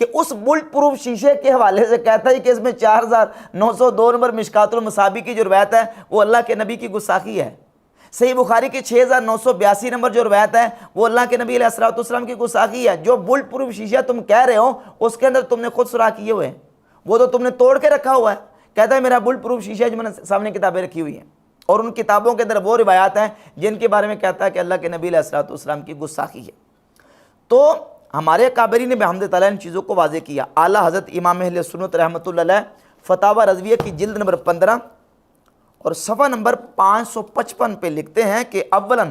کہ اس بلٹ پروف شیشے کے حوالے سے کہتا ہے کہ اس میں 4902 نمبر مشکات المصابیح کی جو روایت ہے وہ اللہ کے نبی کی گستاخی ہے، صحیح بخاری کی 6982 نمبر جو روایت ہے وہ اللہ کے نبی علیہ الصلوۃ والسلام کی گستاخی ہے۔ جو بلٹ پروف شیشہ تم کہہ رہے ہو اس کے اندر تم نے خود سوراخ کیے ہوئے ہیں، وہ تو تم نے توڑ کے رکھا ہوا ہے۔ کہتا ہے میرا بلٹ پروف شیشہ جو میں نے سامنے کتابیں رکھی ہوئی ہیں، اور ان کتابوں کے اندر وہ روایات ہیں جن کے بارے میں کہتا ہے کہ اللہ کے نبی علیہ الصلوۃ والسلام کی گستاخی ہے۔ تو ہمارے اکابرین نے بحمد تعالیٰ ان چیزوں کو واضح کیا۔ اعلیٰ حضرت امام اہل سنت رحمۃ اللہ علیہ فتاوی رضویہ کی جلد نمبر 15 اور صفحہ نمبر 555 پہ لکھتے ہیں کہ اولاً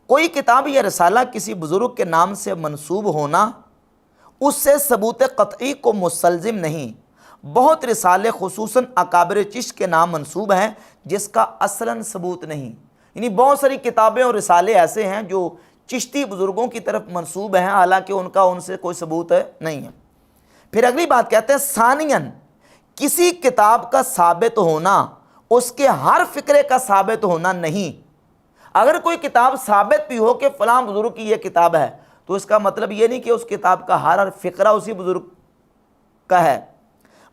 کوئی کتاب یا رسالہ کسی بزرگ کے نام سے منسوب ہونا اس سے ثبوت قطعی کو مستلزم نہیں۔ بہت رسالے خصوصاً اکابر چشت کے نام منسوب ہیں جس کا اصلاً ثبوت نہیں، یعنی بہت ساری کتابیں اور رسالے ایسے ہیں جو چشتی بزرگوں کی طرف منسوب ہیں، حالانکہ ان سے کوئی ثبوت نہیں ہے۔ پھر اگلی بات کہتے ہیں ثانیاً کسی کتاب کا ثابت ہونا اس کے ہر فقرے کا ثابت ہونا نہیں۔ اگر کوئی کتاب ثابت بھی ہو کہ فلاں بزرگ کی یہ کتاب ہے تو اس کا مطلب یہ نہیں کہ اس کتاب کا ہر فقرہ اسی بزرگ کا ہے۔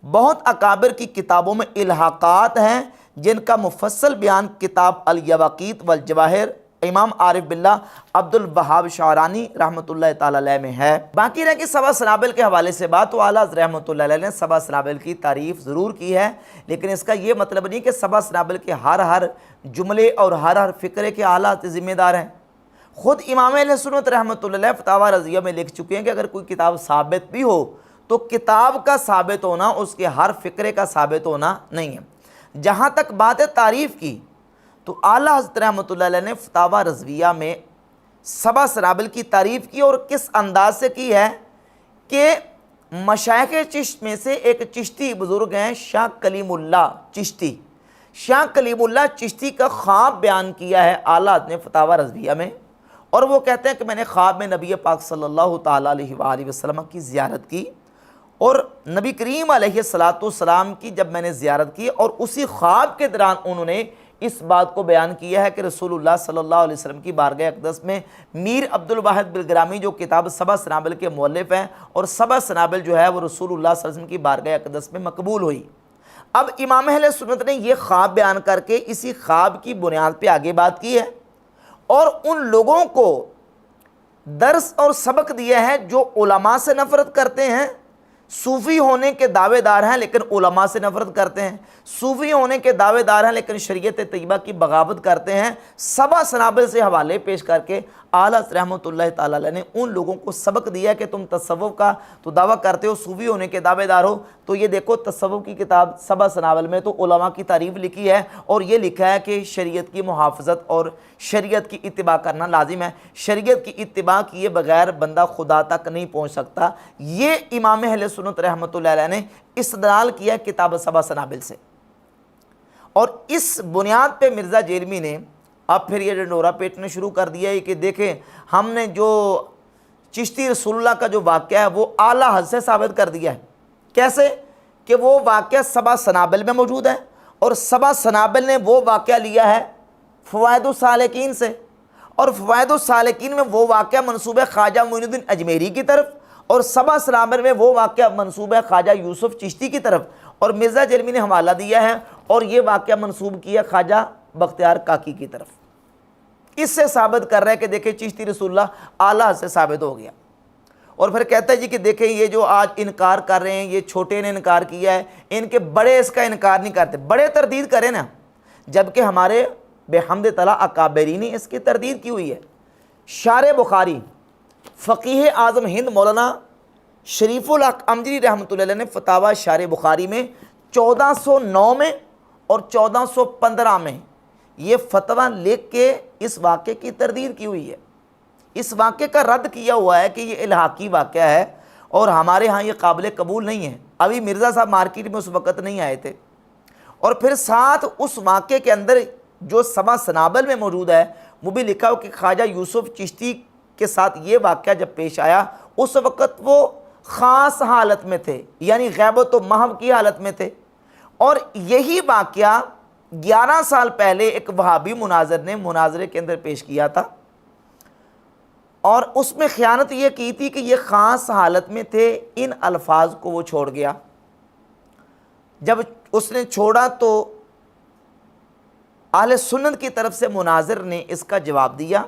بہت اکابر کی کتابوں میں الحاقات ہیں جن کا مفصل بیان کتاب الیواقیت والجواہر امام عارف باللہ عبد الوہاب شعرانی رحمۃ اللہ تعالی علیہ میں ہے۔ باقی رہ کہ سبع سنابل کے حوالے سے بات، تو اعلیٰ حضرت رحمۃ اللہ علیہ نے سبع سنابل کی تعریف ضرور کی ہے، لیکن اس کا یہ مطلب نہیں کہ سبع سنابل کے ہر جملے اور ہر فقرے کے اعلیٰ ذمہ دار ہیں۔ خود امام اہل سنت رحمۃ اللہ علیہ فتاوی رضیہ میں لکھ چکے ہیں کہ اگر کوئی کتاب ثابت بھی ہو تو کتاب کا ثابت ہونا اس کے ہر فقرے کا ثابت ہونا نہیں ہے۔ جہاں تک بات ہے تعریف کی، تو اعلیٰ حضرت رحمۃ اللہ علیہ نے فتاوی رضویہ میں سبع سنابل کی تعریف کی، اور کس انداز سے کی ہے کہ مشائخ چشت میں سے ایک چشتی بزرگ ہیں شاہ کلیم اللہ چشتی۔ شاہ کلیم اللہ چشتی کا خواب بیان کیا ہے اعلیٰ حضرت نے فتاوی رضویہ میں، اور وہ کہتے ہیں کہ میں نے خواب میں نبی پاک صلی اللہ تعالیٰ علیہ وآلہ وسلم کی زیارت کی، اور نبی کریم علیہ السلام کی جب میں نے زیارت کی، اور اسی خواب کے دوران انہوں نے اس بات کو بیان کیا ہے کہ رسول اللہ صلی اللہ علیہ وسلم کی بارگاہ اقدس میں میر عبد الواحد بلگرامی جو کتاب سبع سنابل کے مؤلف ہیں، اور سبع سنابل جو ہے وہ رسول اللہ صلی اللہ علیہ وسلم کی بارگاہ اقدس میں مقبول ہوئی۔ اب امام اہل سنت نے یہ خواب بیان کر کے اسی خواب کی بنیاد پہ آگے بات کی ہے، اور ان لوگوں کو درس اور سبق دیا ہے جو علماء سے نفرت کرتے ہیں، صوفی ہونے کے دعوے دار ہیں لیکن علماء سے نفرت کرتے ہیں، صوفی ہونے کے دعوے دار ہیں لیکن شریعت طیبہ کی بغاوت کرتے ہیں۔ سبع سنابل سے حوالے پیش کر کے اعلیٰ رحمۃ اللہ تعالیٰ علیہ نے ان لوگوں کو سبق دیا کہ تم تصوف کا تو دعویٰ کرتے ہو، صوفی ہونے کے دعوے دار ہو، تو یہ دیکھو تصوف کی کتاب سبع سنابل میں تو علماء کی تعریف لکھی ہے، اور یہ لکھا ہے کہ شریعت کی محافظت اور شریعت کی اتباع کرنا لازم ہے، شریعت کی اتباع کیے بغیر بندہ خدا تک نہیں پہنچ سکتا۔ یہ امام اہل سنت رحمۃ اللہ علیہ نے استدلال کیا کتاب سبع سنابل سے، اور اس بنیاد پہ مرزا جیلمی نے اب پھر یہ ڈنڈورا پیٹنے شروع کر دیا ہے کہ دیکھیں ہم نے جو چشتی رسول اللہ کا جو واقعہ ہے وہ اعلیٰ حد سے ثابت کر دیا ہے۔ کیسے؟ کہ وہ واقعہ سبع سنابل میں موجود ہے، اور سبع سنابل نے وہ واقعہ لیا ہے فوائد السالکین سے، اور فوائد السالکین میں وہ واقعہ منسوب ہے خواجہ معین الدین اجمیری کی طرف، اور سبع سنابل میں وہ واقعہ منسوب ہے خواجہ یوسف چشتی کی طرف، اور مرزا جیلمی نے حوالہ دیا ہے اور یہ واقعہ منسوب کیا خواجہ بختیار کاکی کی طرف۔ اس سے ثابت کر رہا ہے کہ دیکھیں چشتی رسول اللہ اعلیٰ سے ثابت ہو گیا، اور پھر کہتا ہے جی کہ دیکھیں یہ جو آج انکار کر رہے ہیں، یہ چھوٹے نے انکار کیا ہے، ان کے بڑے اس کا انکار نہیں کرتے، بڑے تردید کریں نا، جبکہ ہمارے بحمد تعالیٰ اکابرین نے اس کی تردید کی ہوئی ہے۔ شارح بخاری فقیہ اعظم ہند مولانا شریف الحق امجری رحمۃ اللہ علیہ نے فتاوی شارح بخاری میں 1409 میں اور 1415 میں یہ فتویٰ لکھ کے اس واقعے کی تردید کی ہوئی ہے، اس واقعے کا رد کیا ہوا ہے کہ یہ الحاقی واقعہ ہے اور ہمارے ہاں یہ قابل قبول نہیں ہے۔ ابھی مرزا صاحب مارکیٹ میں اس وقت نہیں آئے تھے، اور پھر ساتھ اس واقعے کے اندر جو سبع سنابل میں موجود ہے وہ بھی لکھا ہو کہ خواجہ یوسف چشتی کے ساتھ یہ واقعہ جب پیش آیا اس وقت وہ خاص حالت میں تھے، یعنی غیبت و محو کی حالت میں تھے، اور یہی واقعہ 11 سال پہلے ایک وہابی مناظر نے مناظرے کے اندر پیش کیا تھا، اور اس میں خیانت یہ کی تھی کہ یہ خاص حالت میں تھے، ان الفاظ کو وہ چھوڑ گیا۔ جب اس نے چھوڑا تو اہل سنت کی طرف سے مناظر نے اس کا جواب دیا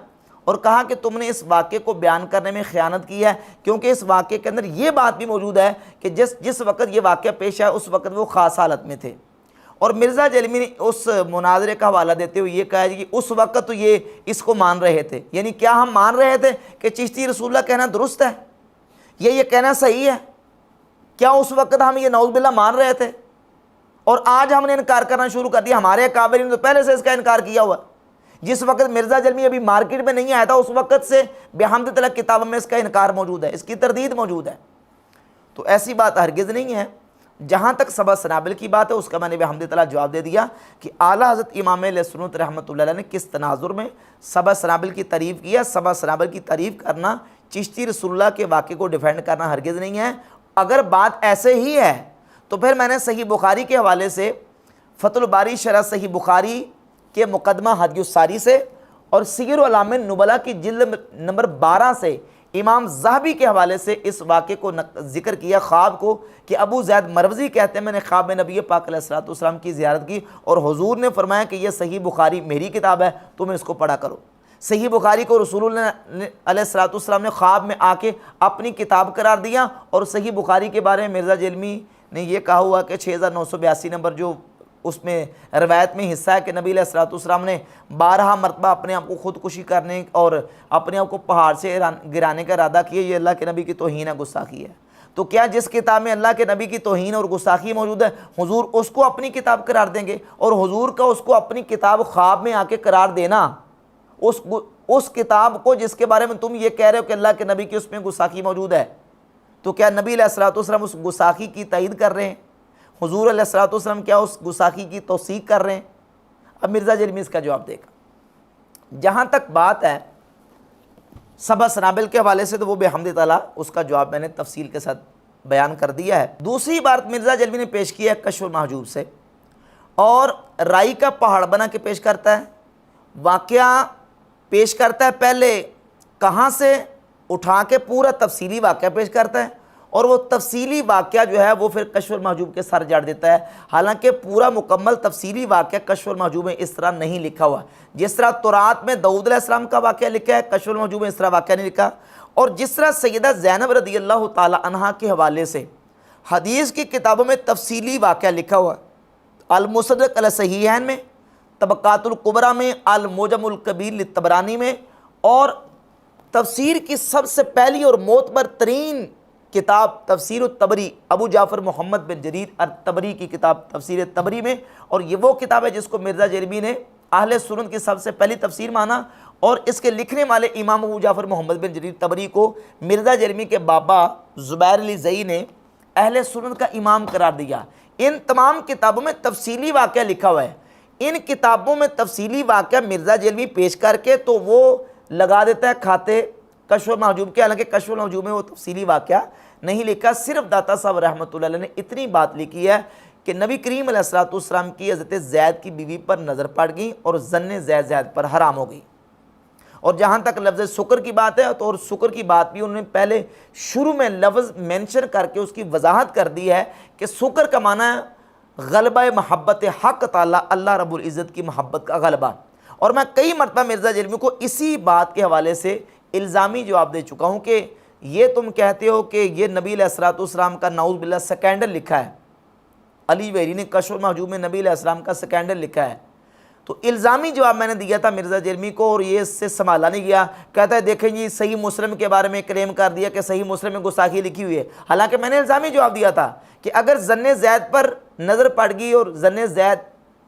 اور کہا کہ تم نے اس واقعے کو بیان کرنے میں خیانت کی ہے، کیونکہ اس واقعے کے اندر یہ بات بھی موجود ہے کہ جس وقت یہ واقعہ پیش آیا اس وقت وہ خاص حالت میں تھے۔ اور مرزا جیلمی نے اس مناظرے کا حوالہ دیتے ہوئے یہ کہا کہ اس وقت تو یہ اس کو مان رہے تھے، یعنی کیا ہم مان رہے تھے کہ چشتی رسول اللہ کہنا درست ہے، یہ کہنا صحیح ہے؟ کیا اس وقت ہم یہ نعوذ باللہ مان رہے تھے؟ اور آج ہم نے انکار کرنا شروع کر دیا۔ ہمارے اکابرین نے تو پہلے سے اس کا انکار کیا ہوا، جس وقت مرزا جیلمی ابھی مارکیٹ میں نہیں آیا تھا اس وقت سے بحمد تعالیٰ کتابوں میں اس کا انکار موجود ہے، اس کی تردید موجود ہے۔ تو ایسی بات ہرگز نہیں ہے۔ جہاں تک سبع سنابل کی بات ہے اس کا میں نے بحمد تعالیٰ جواب دے دیا کہ اعلیٰ حضرت امام اہل سنت رحمۃ اللہ علیہ نے کس تناظر میں سبع سنابل کی تعریف کیا۔ سبع سنابل کی تعریف کرنا چشتی رسول اللہ کے واقعے کو ڈیفینڈ کرنا ہرگز نہیں ہے۔ اگر بات ایسے ہی ہے تو پھر میں نے صحیح بخاری کے حوالے سے فتح الباری شرح صحیح بخاری کے مقدمہ ہدی الساری سے اور سیر اعلام نبلا کی جلد نمبر 12 سے امام ذہبی کے حوالے سے اس واقعے کو ذکر کیا، خواب کو، کہ ابو زید مروزی کہتے ہیں میں نے خواب میں نبی پاک علیہ الصلوۃ والسلام کی زیارت کی اور حضور نے فرمایا کہ یہ صحیح بخاری میری کتاب ہے، تم اس کو پڑھا کرو۔ صحیح بخاری کو رسول اللہ علیہ الصلوۃ والسلام نے خواب میں آ کے اپنی کتاب قرار دیا، اور صحیح بخاری کے بارے میں مرزا جیلمی نے یہ کہا ہوا کہ 6982 نمبر جو اس میں روایت میں حصہ ہے کہ نبی علیہ الصلوۃ والسلام نے 12 مرتبہ اپنے آپ کو خودکشی کرنے اور اپنے آپ کو پہاڑ سے گرانے کا ارادہ کیا، یہ اللہ کے نبی کی توہین ہے، گستاخی ہے۔ تو کیا جس کتاب میں اللہ کے نبی کی توہین اور گستاخی موجود ہے حضور اس کو اپنی کتاب قرار دیں گے؟ اور حضور کا اس کو اپنی کتاب خواب میں آ کے قرار دینا، اس کتاب کو جس کے بارے میں تم یہ کہہ رہے ہو کہ اللہ کے نبی کی اس میں گستاخی موجود ہے، تو کیا نبی علیہ الصلوۃ والسلام اس گستاخی کی تائید کر رہے ہیں؟ حضور علیہ الصلوۃ والسلام کیا اس گستاخی کی توثیق کر رہے ہیں؟ اب مرزا جیلمی اس کا جواب دے گا۔ جہاں تک بات ہے سبع سنابل کے حوالے سے تو وہ بحمد تعالیٰ اس کا جواب میں نے تفصیل کے ساتھ بیان کر دیا ہے۔ دوسری بات مرزا جیلمی نے پیش کی ہے کشف المحجوب سے، اور رائی کا پہاڑ بنا کے پیش کرتا ہے، واقعہ پیش کرتا ہے، پہلے کہاں سے اٹھا کے پورا تفصیلی واقعہ پیش کرتا ہے، اور وہ تفصیلی واقعہ جو ہے وہ پھر کشف المحجوب کے سر جاڑ دیتا ہے۔ حالانکہ پورا مکمل تفصیلی واقعہ کشف المحجوب میں اس طرح نہیں لکھا ہوا، جس طرح تورات میں داؤد علیہ السلام کا واقعہ لکھا ہے کشف المحجوب میں اس طرح واقعہ نہیں لکھا، اور جس طرح سیدہ زینب رضی اللہ تعالی عنہا کے حوالے سے حدیث کی کتابوں میں تفصیلی واقعہ لکھا ہوا، المصدق علی صحیحین میں، طبقات الکبریٰ میں، المعجم الکبیر للطبرانی میں، اور تفسیر کی سب سے پہلی اور معتبر ترین کتاب تفسیر الطبری ابو جعفر محمد بن جریر الطبری کی کتاب تفسیر طبری میں، اور یہ وہ کتاب ہے جس کو مرزا جیلمی نے اہل سنت کی سب سے پہلی تفسیر مانا، اور اس کے لکھنے والے امام ابو جعفر محمد بن جریر طبری کو مرزا جیلمی کے بابا زبیر علی زئی نے اہل سنت کا امام قرار دیا۔ ان تمام کتابوں میں تفصیلی واقعہ لکھا ہوا ہے، ان کتابوں میں تفصیلی واقعہ مرزا جیلمی پیش کر کے تو وہ لگا دیتا ہے کھاتے کشف المحجوب کے، حالانکہ کشف المحجوب میں وہ تفصیلی واقعہ نہیں لکھا۔ صرف داتا صاحب رحمۃ اللہ علیہ نے اتنی بات لکھی ہے کہ نبی کریم علیہ الصلوۃ والسلام کی حضرت زید کی بیوی پر نظر پڑ گئی اور ظن زید پر حرام ہو گئی۔ اور جہاں تک لفظ سکر کی بات ہے تو اور سکر کی بات بھی انہوں نے پہلے شروع میں لفظ مینشن کر کے اس کی وضاحت کر دی ہے کہ سکر کا معنی ہے غلبہ محبت حق تعالی، اللہ رب العزت کی محبت کا غلبہ۔ اور میں کئی مرتبہ مرزا جیلمی کو اسی بات کے حوالے سے الزامی جواب دے چکا ہوں کہ یہ تم کہتے ہو کہ یہ نبی علیہ الصلوۃ والسلام کا نعوذ باللہ سکینڈل لکھا ہے، علی ویری نے کشف المحجوب میں نبی علیہ السلام کا سکینڈل لکھا ہے، تو الزامی جواب میں نے دیا تھا مرزا جیلمی کو، اور یہ اس سے سنبھالا نہیں گیا۔ کہتا ہے دیکھیں جی صحیح مسلم کے بارے میں کلیم کر دیا کہ صحیح مسلم میں گستاخی لکھی ہوئی ہے، حالانکہ میں نے الزامی جواب دیا تھا کہ اگر ظن زید پر نظر پڑ گئی اور ظن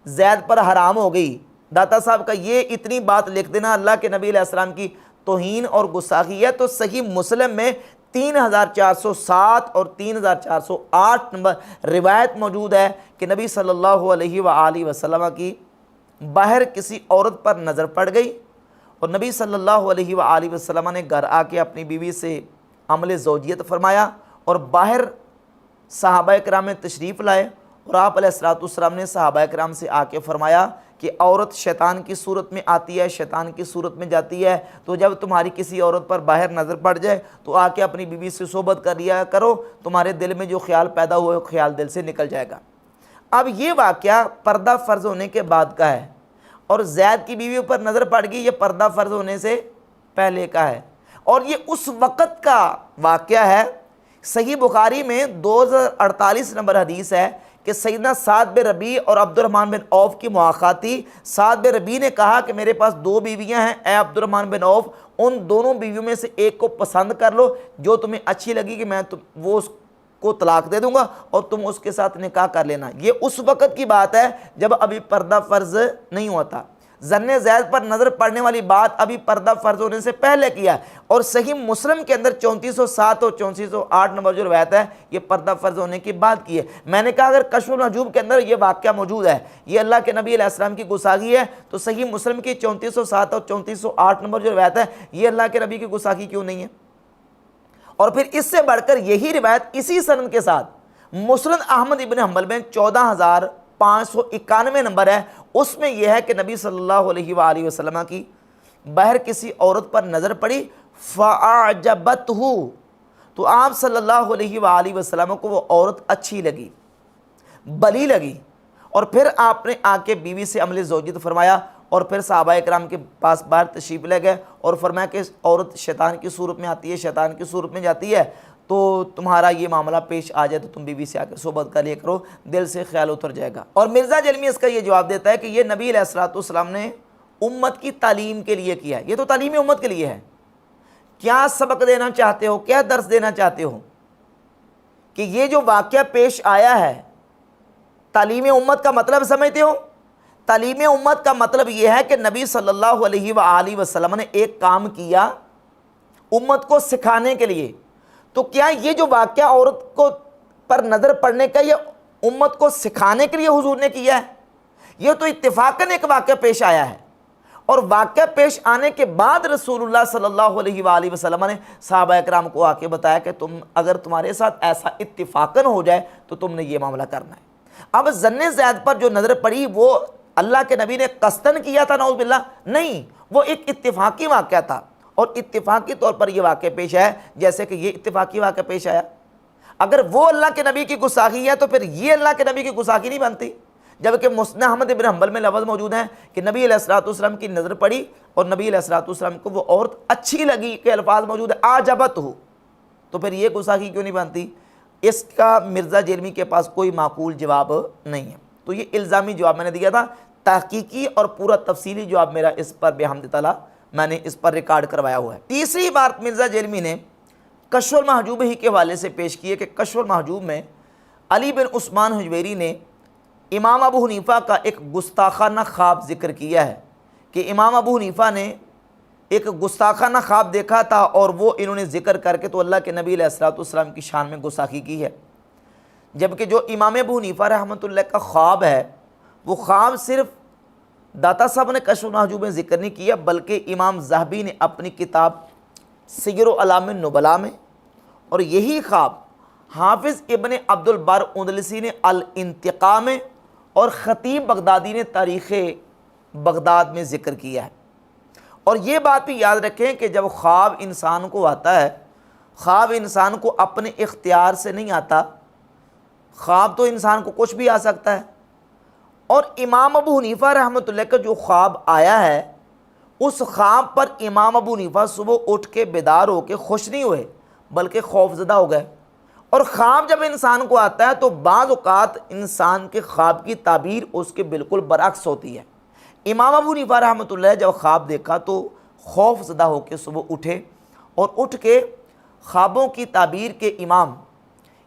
زید پر حرام ہو گئی، داتا صاحب کا یہ اتنی بات لکھ دینا اللہ کے نبی علیہ السلام کی توہین اور گستاخی ہے، تو صحیح مسلم میں 3407 اور 3408 نمبر روایت موجود ہے کہ نبی صلی اللہ علیہ وآلہ وسلم کی باہر کسی عورت پر نظر پڑ گئی، اور نبی صلی اللہ علیہ وآلہ وسلم نے گھر آ کے اپنی بیوی سے عمل زوجیت فرمایا، اور باہر صحابہ کرام میں تشریف لائے، اور آپ علیہ الصلوۃ والسلام نے صحابہ کرام سے آ کے فرمایا کہ عورت شیطان کی صورت میں آتی ہے، شیطان کی صورت میں جاتی ہے، تو جب تمہاری کسی عورت پر باہر نظر پڑ جائے تو آ کے اپنی بیوی سے صحبت کر لیا کرو، تمہارے دل میں جو خیال پیدا ہوئے خیال دل سے نکل جائے گا۔ اب یہ واقعہ پردہ فرض ہونے کے بعد کا ہے، اور زید کی بیوی پر نظر پڑ گئی یہ پردہ فرض ہونے سے پہلے کا ہے، اور یہ اس وقت کا واقعہ ہے۔ صحیح بخاری میں 2048 نمبر حدیث ہے کہ سیدنا سعد بن ربیع اور عبد الرحمن بن عوف کی مواخات تھی۔ سعد بن ربیع نے کہا کہ میرے پاس 2 بیویاں ہیں، اے عبد الرحمن بن عوف ان دونوں بیویوں میں سے ایک کو پسند کر لو، جو تمہیں اچھی لگی کہ میں وہ اس کو طلاق دے دوں گا اور تم اس کے ساتھ نکاح کر لینا۔ یہ اس وقت کی بات ہے جب ابھی پردہ فرض نہیں ہوتا۔ ظن زید پر نظر پڑنے والی بات ابھی پردہ فرض ہونے سے پہلے کیا، اور صحیح مسلم کے اندر 3407 اور 3408 نمبر جو روایت ہے یہ پردہ فرض ہونے کی بات کی ہے۔ میں نے کہا اگر کشف المحجوب کے اندر یہ واقعہ موجود ہے، یہ اللہ کے نبی علیہ السلام کی گستاخی ہے، تو صحیح مسلم کی 3407 اور 3408 نمبر جو روایت ہے یہ اللہ کے نبی کی گستاخی کیوں نہیں ہے؟ اور پھر اس سے بڑھ کر یہی روایت اسی سند کے ساتھ مسند احمد ابن حنبل میں 14500 591 نمبر ہے، اس میں یہ ہے کہ نبی صلی اللہ علیہ وآلہ وسلم کی بہر کسی عورت پر نظر پڑی فَأَعْجَبَتْهُ، تو آپ صلی اللہ علیہ وآلہ وسلم کو وہ عورت اچھی لگی، بلی لگی، اور پھر آپ نے آ کے بیوی سے عمل زوجیت فرمایا، اور پھر صحابہ اکرام کے پاس باہر تشریف لے گئے اور فرمایا کہ عورت شیطان کی صورت میں آتی ہے، شیطان کی صورت میں جاتی ہے، تو تمہارا یہ معاملہ پیش آ جائے تو تم بیوی سے آ کے صحبت کر لیا کرو، دل سے خیال اتر جائے گا۔ اور مرزا جلمی اس کا یہ جواب دیتا ہے کہ یہ نبی علیہ الصلوۃ والسلام نے امت کی تعلیم کے لیے کیا ہے، یہ تو تعلیم امت کے لیے ہے۔ کیا سبق دینا چاہتے ہو، کیا درس دینا چاہتے ہو کہ یہ جو واقعہ پیش آیا ہے تعلیم امت کا مطلب سمجھتے ہو؟ تعلیم امت کا مطلب یہ ہے کہ نبی صلی اللہ علیہ وآلہ وسلم نے ایک کام کیا امت کو سکھانے کے لیے، تو کیا یہ جو واقعہ عورت کو پر نظر پڑنے کا یہ امت کو سکھانے کے لیے حضور نے کیا ہے؟ یہ تو اتفاقاً ایک واقعہ پیش آیا ہے، اور واقعہ پیش آنے کے بعد رسول اللہ صلی اللہ علیہ وآلہ وسلم نے صحابہ اکرام کو آ کے بتایا کہ تم اگر تمہارے ساتھ ایسا اتفاقاً ہو جائے تو تم نے یہ معاملہ کرنا ہے۔ اب ظن زید پر جو نظر پڑی وہ اللہ کے نبی نے قصداً کیا تھا نعوذ باللہ؟ نہیں، وہ ایک اتفاقی واقعہ تھا، اور اتفاقی طور پر یہ واقعہ پیش آیا جیسے کہ یہ اتفاقی واقعہ پیش آیا۔ اگر وہ اللہ کے نبی کی گستاخی ہے تو پھر یہ اللہ کے نبی کی گستاخی نہیں بنتی، جبکہ مسند احمد بن حنبل میں لفظ موجود ہیں کہ نبی علیہ الصلوۃ والسلام کی نظر پڑی اور نبی علیہ الصلوۃ والسلام کو وہ عورت اچھی لگی کے الفاظ موجود ہے اعجبت ہو، تو پھر یہ گستاخی کیوں نہیں بنتی؟ اس کا مرزا جیلمی کے پاس کوئی معقول جواب نہیں ہے۔ تو یہ الزامی جواب میں نے دیا تھا، تحقیقی اور پورا تفصیلی جواب میرا اس پر بحمد تعالیٰ میں نے اس پر ریکارڈ کروایا ہوا ہے۔ تیسری بات مرزا جیلمی نے کشف المحجوب ہی کے حوالے سے پیش کی ہے کہ کشف المحجوب میں علی بن عثمان حجویری نے امام ابو حنیفہ کا ایک گستاخانہ خواب ذکر کیا ہے کہ امام ابو حنیفہ نے ایک گستاخانہ خواب دیکھا تھا، اور وہ انہوں نے ذکر کر کے تو اللہ کے نبی علیہ الصلوۃ والسلام کی شان میں گستاخی کی ہے، جبکہ جو امام ابو حنیفہ رحمۃ اللہ کا خواب ہے وہ خواب صرف داتا صاحب نے کشف المحجوب میں ذکر نہیں کیا، بلکہ امام ذہبی نے اپنی کتاب سیر اعلام النبلاء میں، اور یہی خواب حافظ ابن عبد البر اندلسی نے الانتقاء میں، اور خطیب بغدادی نے تاریخ بغداد میں ذکر کیا ہے۔ اور یہ بات بھی یاد رکھیں کہ جب خواب انسان کو آتا ہے، خواب انسان کو اپنے اختیار سے نہیں آتا، خواب تو انسان کو کچھ بھی آ سکتا ہے، اور امام ابو حنیفہ رحمۃ اللہ کا جو خواب آیا ہے اس خواب پر امام ابو حنیفہ صبح اٹھ کے بیدار ہو کے خوش نہیں ہوئے بلکہ خوف زدہ ہو گئے۔ اور خواب جب انسان کو آتا ہے تو بعض اوقات انسان کے خواب کی تعبیر اس کے بالکل برعکس ہوتی ہے۔ امام ابو حنیفہ رحمۃ اللہ جب خواب دیکھا تو خوف زدہ ہو کے صبح اٹھے، اور اٹھ کے خوابوں کی تعبیر کے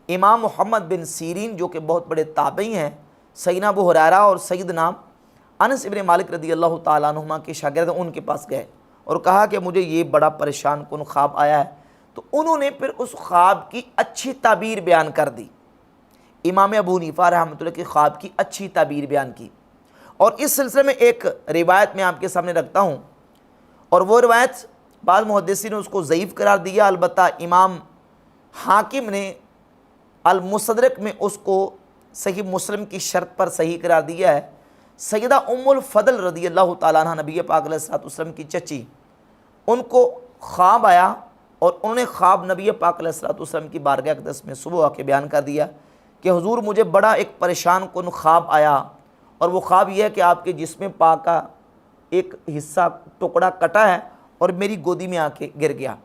امام محمد بن سیرین جو کہ بہت بڑے تابعی ہیں، سیدنا ابو ہریرہ اور سیدنا انس ابن مالک رضی اللہ تعالیٰ عنہما کے شاگرد ان کے پاس گئے اور کہا کہ مجھے یہ بڑا پریشان کن خواب آیا ہے، تو انہوں نے پھر اس خواب کی اچھی تعبیر بیان کر دی۔ امام ابو حنیفہ رحمۃ اللہ کے خواب کی اچھی تعبیر بیان کی، اور اس سلسلے میں ایک روایت میں آپ کے سامنے رکھتا ہوں، اور وہ روایت بعض محدثین نے اس کو ضعیف قرار دیا، البتہ امام حاکم نے المستدرک میں اس کو صحیح مسلم کی شرط پر صحیح قرار دیا ہے۔ سیدہ ام الفضل رضی اللہ تعالیٰ عنہ نبی پاک علیہ الصلوۃ والسلام کی چچی، ان کو خواب آیا، اور انہوں نے خواب نبی پاک علیہ الصلوۃ والسلام کی بارگاہ اقدس میں صبح آ کے بیان کر دیا کہ حضور مجھے بڑا ایک پریشان کن خواب آیا، اور وہ خواب یہ ہے کہ آپ کے جسم پاک کا ایک حصہ ٹکڑا کٹا ہے اور میری گودی میں آ کے گر گیا،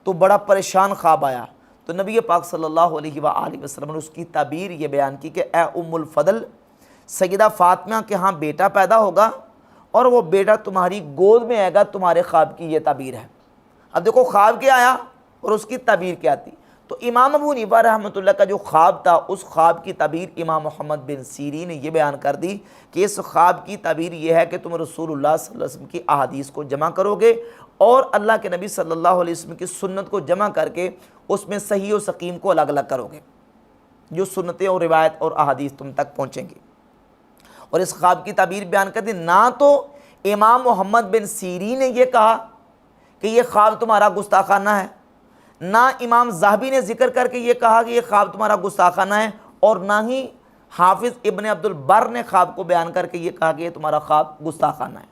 تو بڑا پریشان خواب آیا۔ تو نبی پاک صلی اللہ علیہ وآلہ وسلم نے اس کی تعبیر یہ بیان کی کہ اے ام الفضل، سیدہ فاطمہ کے ہاں بیٹا پیدا ہوگا اور وہ بیٹا تمہاری گود میں آئے گا، تمہارے خواب کی یہ تعبیر ہے۔ اب دیکھو خواب کیا آیا اور اس کی تعبیر کیا تھی۔ تو امام ابو حنیفہ رحمۃ اللہ کا جو خواب تھا اس خواب کی تعبیر امام محمد بن سیرین نے یہ بیان کر دی کہ اس خواب کی تعبیر یہ ہے کہ تم رسول اللہ صلی اللہ علیہ وسلم کی احادیث کو جمع کرو گے اور اللہ کے نبی صلی اللہ علیہ وسلم کی سنت کو جمع کر کے اس میں صحیح و سقیم کو الگ الگ کرو گے، جو سنتیں اور روایت اور احادیث تم تک پہنچیں گی۔ اور اس خواب کی تعبیر بیان کر دی۔ نہ تو امام محمد بن سیرین نے یہ کہا کہ یہ خواب تمہارا گستاخانہ ہے، نہ امام ذہبی نے ذکر کر کے یہ کہا کہ یہ خواب تمہارا گستاخانہ ہے، اور نہ ہی حافظ ابن عبد البر نے خواب کو بیان کر کے یہ کہا کہ یہ تمہارا خواب گستاخانہ ہے،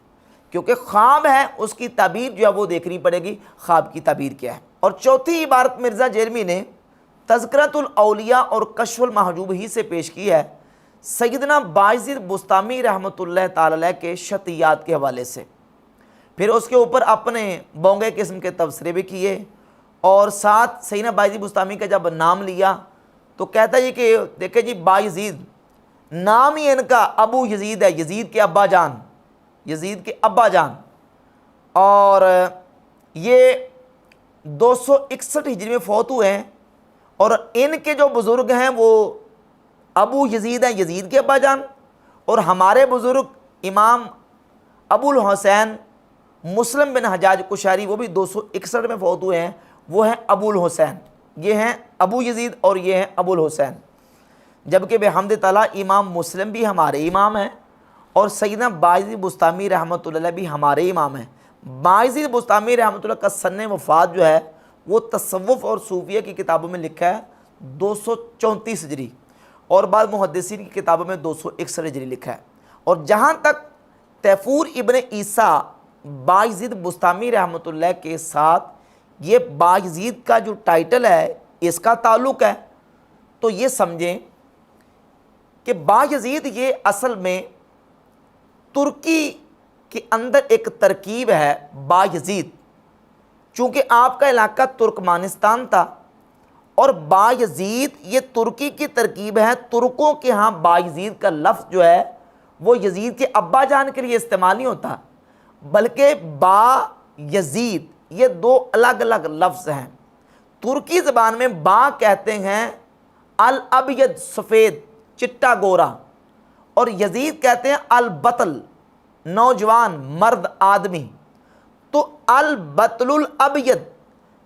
کیونکہ خواب ہے اس کی تعبیر جو ہے وہ دیکھنی پڑے گی خواب کی تعبیر کیا ہے۔ اور چوتھی عبارت مرزا جیرمی نے تذکرۃ الاولیاء اور کشف المحجوب ہی سے پیش کی ہے سیدنا بایزید بسطامی رحمۃ اللہ تعالی علیہ کے شطیات کے حوالے سے، پھر اس کے اوپر اپنے بونگے قسم کے تبصرے بھی کیے، اور ساتھ سیدنا بایزید بسطامی کا جب نام لیا تو کہتا ہے کہ دیکھیں جی بایزید نام ہی ان کا ابو یزید ہے، یزید کے ابا جان، یزید کے ابا جان، اور یہ 261 ہجری میں فوت ہوئے ہیں، اور ان کے جو بزرگ ہیں وہ ابو یزید ہیں، یزید کے ابا جان، اور ہمارے بزرگ امام ابو الحسین مسلم بن حجاج قشیری وہ بھی 261 میں فوت ہوئے ہیں، وہ ہیں ابو الحسین، یہ ہیں ابو یزید اور یہ ہیں ابو الحسین، جبکہ بحمد تعالیٰ امام مسلم بھی ہمارے امام ہیں اور سیدنا بایزید بسطامی رحمۃ اللہ بھی ہمارے امام ہیں۔ بایزید بسطامی رحمۃ اللہ کا سن وفات جو ہے وہ تصوف اور صوفیہ کی کتابوں میں لکھا ہے 234 ہجری، اور بعض محدثین کی کتابوں میں 261 ہجری لکھا ہے۔ اور جہاں تک تیفور ابن عیسیٰ بایزید بسطامی رحمۃ اللہ کے ساتھ یہ بایزید کا جو ٹائٹل ہے اس کا تعلق ہے، تو یہ سمجھیں کہ بایزید یہ اصل میں ترکی کے اندر ایک ترکیب ہے بایزید، چونکہ آپ کا علاقہ ترکمانستان تھا، اور بایزید یہ ترکی کی ترکیب ہے۔ ترکوں کے ہاں بایزید کا لفظ جو ہے وہ یزید کے ابا جان کے لیے استعمال نہیں ہوتا، بلکہ با یزید یہ دو الگ الگ لفظ ہیں۔ ترکی زبان میں با کہتے ہیں الابید سفید چٹا گورا، اور یزید کہتے ہیں البطل نوجوان مرد آدمی۔ تو البطل الابید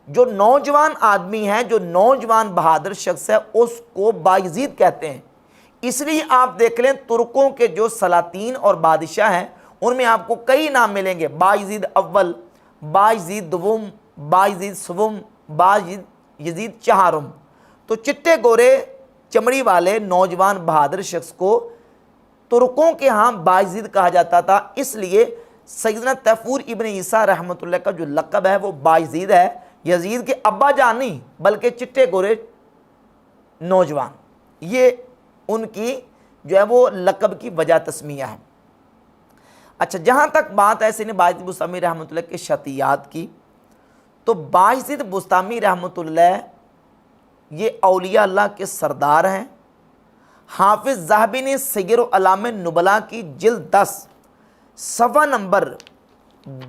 جو نوجوان آدمی ہے، جو نوجوان بہادر شخص ہے، اس کو بایزید کہتے ہیں۔ اس لیے آپ دیکھ لیں ترکوں کے جو سلاطین اور بادشاہ ہیں ان میں آپ کو کئی نام ملیں گے، بایزید اول، بایزید دوم، بایزید سوم، بایزید یزید چہارم۔ تو چٹے گورے چمڑی والے نوجوان بہادر شخص کو ترکوں کے ہاں بایزید کہا جاتا تھا، اس لیے سیدنا تیفور ابن عیسیٰ رحمۃ اللہ کا جو لقب ہے وہ بایزید ہے، یزید کے ابا جان نہیں بلکہ چٹے گورے نوجوان، یہ ان کی جو ہے وہ لقب کی وجہ تسمیہ ہے۔ اچھا، جہاں تک بات ہے سیدنا بایزید بسطامی رحمۃ اللہ کے شطیات کی، تو بایزید بسطامی رحمۃ اللہ یہ اولیاء اللہ کے سردار ہیں۔ حافظ ذہبی نے سیر اعلام نبلاء کی جلد 10 صفحہ نمبر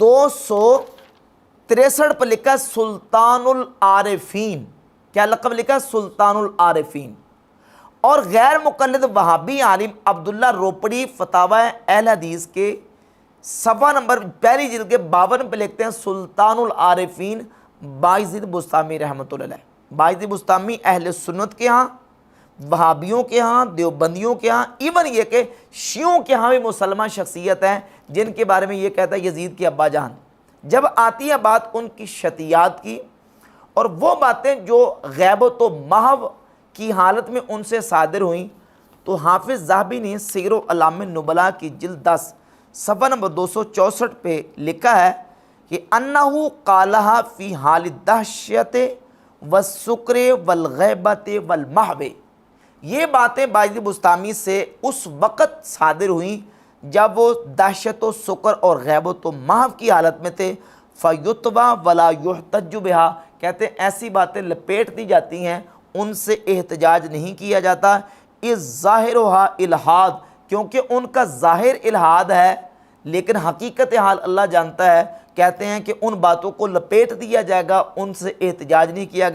263 پر لکھا سلطان العارفین، کیا لقب لکھا؟ سلطان العارفین۔ اور غیر مقلد وہابی عالم عبداللہ روپڑی فتاوی اہل حدیث کے صفحہ نمبر پہلی جلد کے 52 پہ لکھتے ہیں سلطان العارفین بایزید بسطامی رحمۃ اللہ علیہ۔ بایزید بسطامی اہل سنت کے ہاں، وہابیوں کے ہاں، دیوبندیوں کے ہاں، ایون یہ کہ شیعوں کے ہاں بھی مسلمان شخصیت ہیں جن کے بارے میں یہ کہتا ہے یزید کے ابا جان۔ جب آتی ہے بات ان کی شطیات کی اور وہ باتیں جو غیبت و محو کی حالت میں ان سے صادر ہوئیں، تو حافظ ذہبی نے سیر اعلام نبلاء کی جلد 10 صفحہ نمبر 264 پہ لکھا ہے کہ انہو قالہا فی حال الدہشت والسکر والغیبت والمحو، یہ باتیں بایزید بسطامی سے اس وقت صادر ہوئیں جب وہ دہشت و سکر اور غیبت و محو کی حالت میں تھے۔ فیتبع ولا یحتج بہا، کہتے ہیں ایسی باتیں لپیٹ دی جاتی ہیں، ان سے احتجاج نہیں کیا جاتا۔ اس ظاہرھا الحاد، کیونکہ ان کا ظاہر الحاد ہے لیکن حقیقت حال اللہ جانتا ہے۔ کہتے ہیں کہ ان باتوں کو لپیٹ دیا جائے گا، ان سے احتجاج نہیں کیا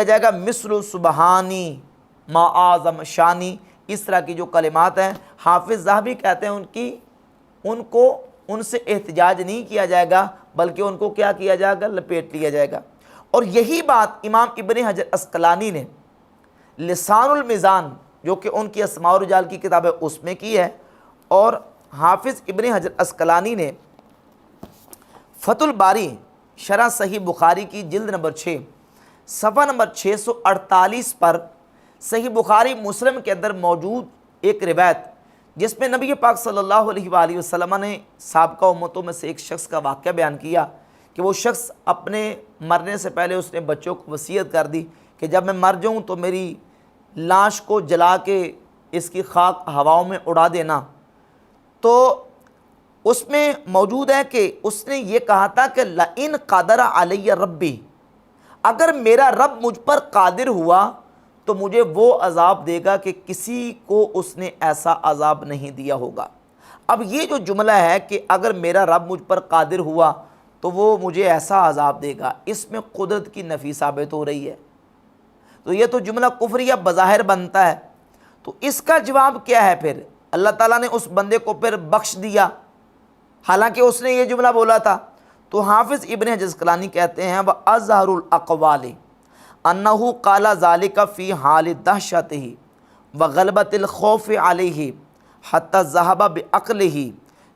جائے گا۔ مثل سبحانی ما اعظم شانی، اس طرح کی جو کلمات ہیں حافظ ذہبی کہتے ہیں ان سے احتجاج نہیں کیا جائے گا بلکہ ان کو کیا کیا جائے گا؟ لپیٹ لیا جائے گا۔ اور یہی بات امام ابن حجر عسقلانی نے لسان المیزان جو کہ ان کی اسماء و رجال کی کتاب ہے اس میں کی ہے، اور حافظ ابن حجر عسقلانی نے فتح الباری شرح صحیح بخاری کی جلد نمبر 6 صفحہ نمبر 648 پر صحیح بخاری مسلم کے اندر موجود ایک روایت جس میں نبی پاک صلی اللہ علیہ وآلہ وسلم نے سابقہ امتوں میں سے ایک شخص کا واقعہ بیان کیا کہ وہ شخص اپنے مرنے سے پہلے اس نے بچوں کو وصیت کر دی کہ جب میں مر جاؤں تو میری لاش کو جلا کے اس کی خاک ہواؤں میں اڑا دینا۔ تو اس میں موجود ہے کہ اس نے یہ کہا تھا کہ لَإِن قَدَرَ عَلَيَّ رَبِّي، اگر میرا رب مجھ پر قادر ہوا تو مجھے وہ عذاب دے گا کہ کسی کو اس نے ایسا عذاب نہیں دیا ہوگا۔ اب یہ جو جملہ ہے کہ اگر میرا رب مجھ پر قادر ہوا تو وہ مجھے ایسا عذاب دے گا، اس میں قدرت کی نفی ثابت ہو رہی ہے، تو یہ تو جملہ کفریہ بظاہر بنتا ہے۔ تو اس کا جواب کیا ہے؟ پھر اللہ تعالیٰ نے اس بندے کو پھر بخش دیا حالانکہ اس نے یہ جملہ بولا تھا۔ تو حافظ ابن حجر اسقلانی کہتے ہیں وَأَظْهَرُ الْأَقْوَالِ أَنَّهُ قَالَ ذَلِكَ فِي حَالِ دَهْشَتِهِ وَغَلْبَةِ الْخَوْفِ عَلَيْهِ حَتَّى ذَهَبَ بِعَقْلِهِ،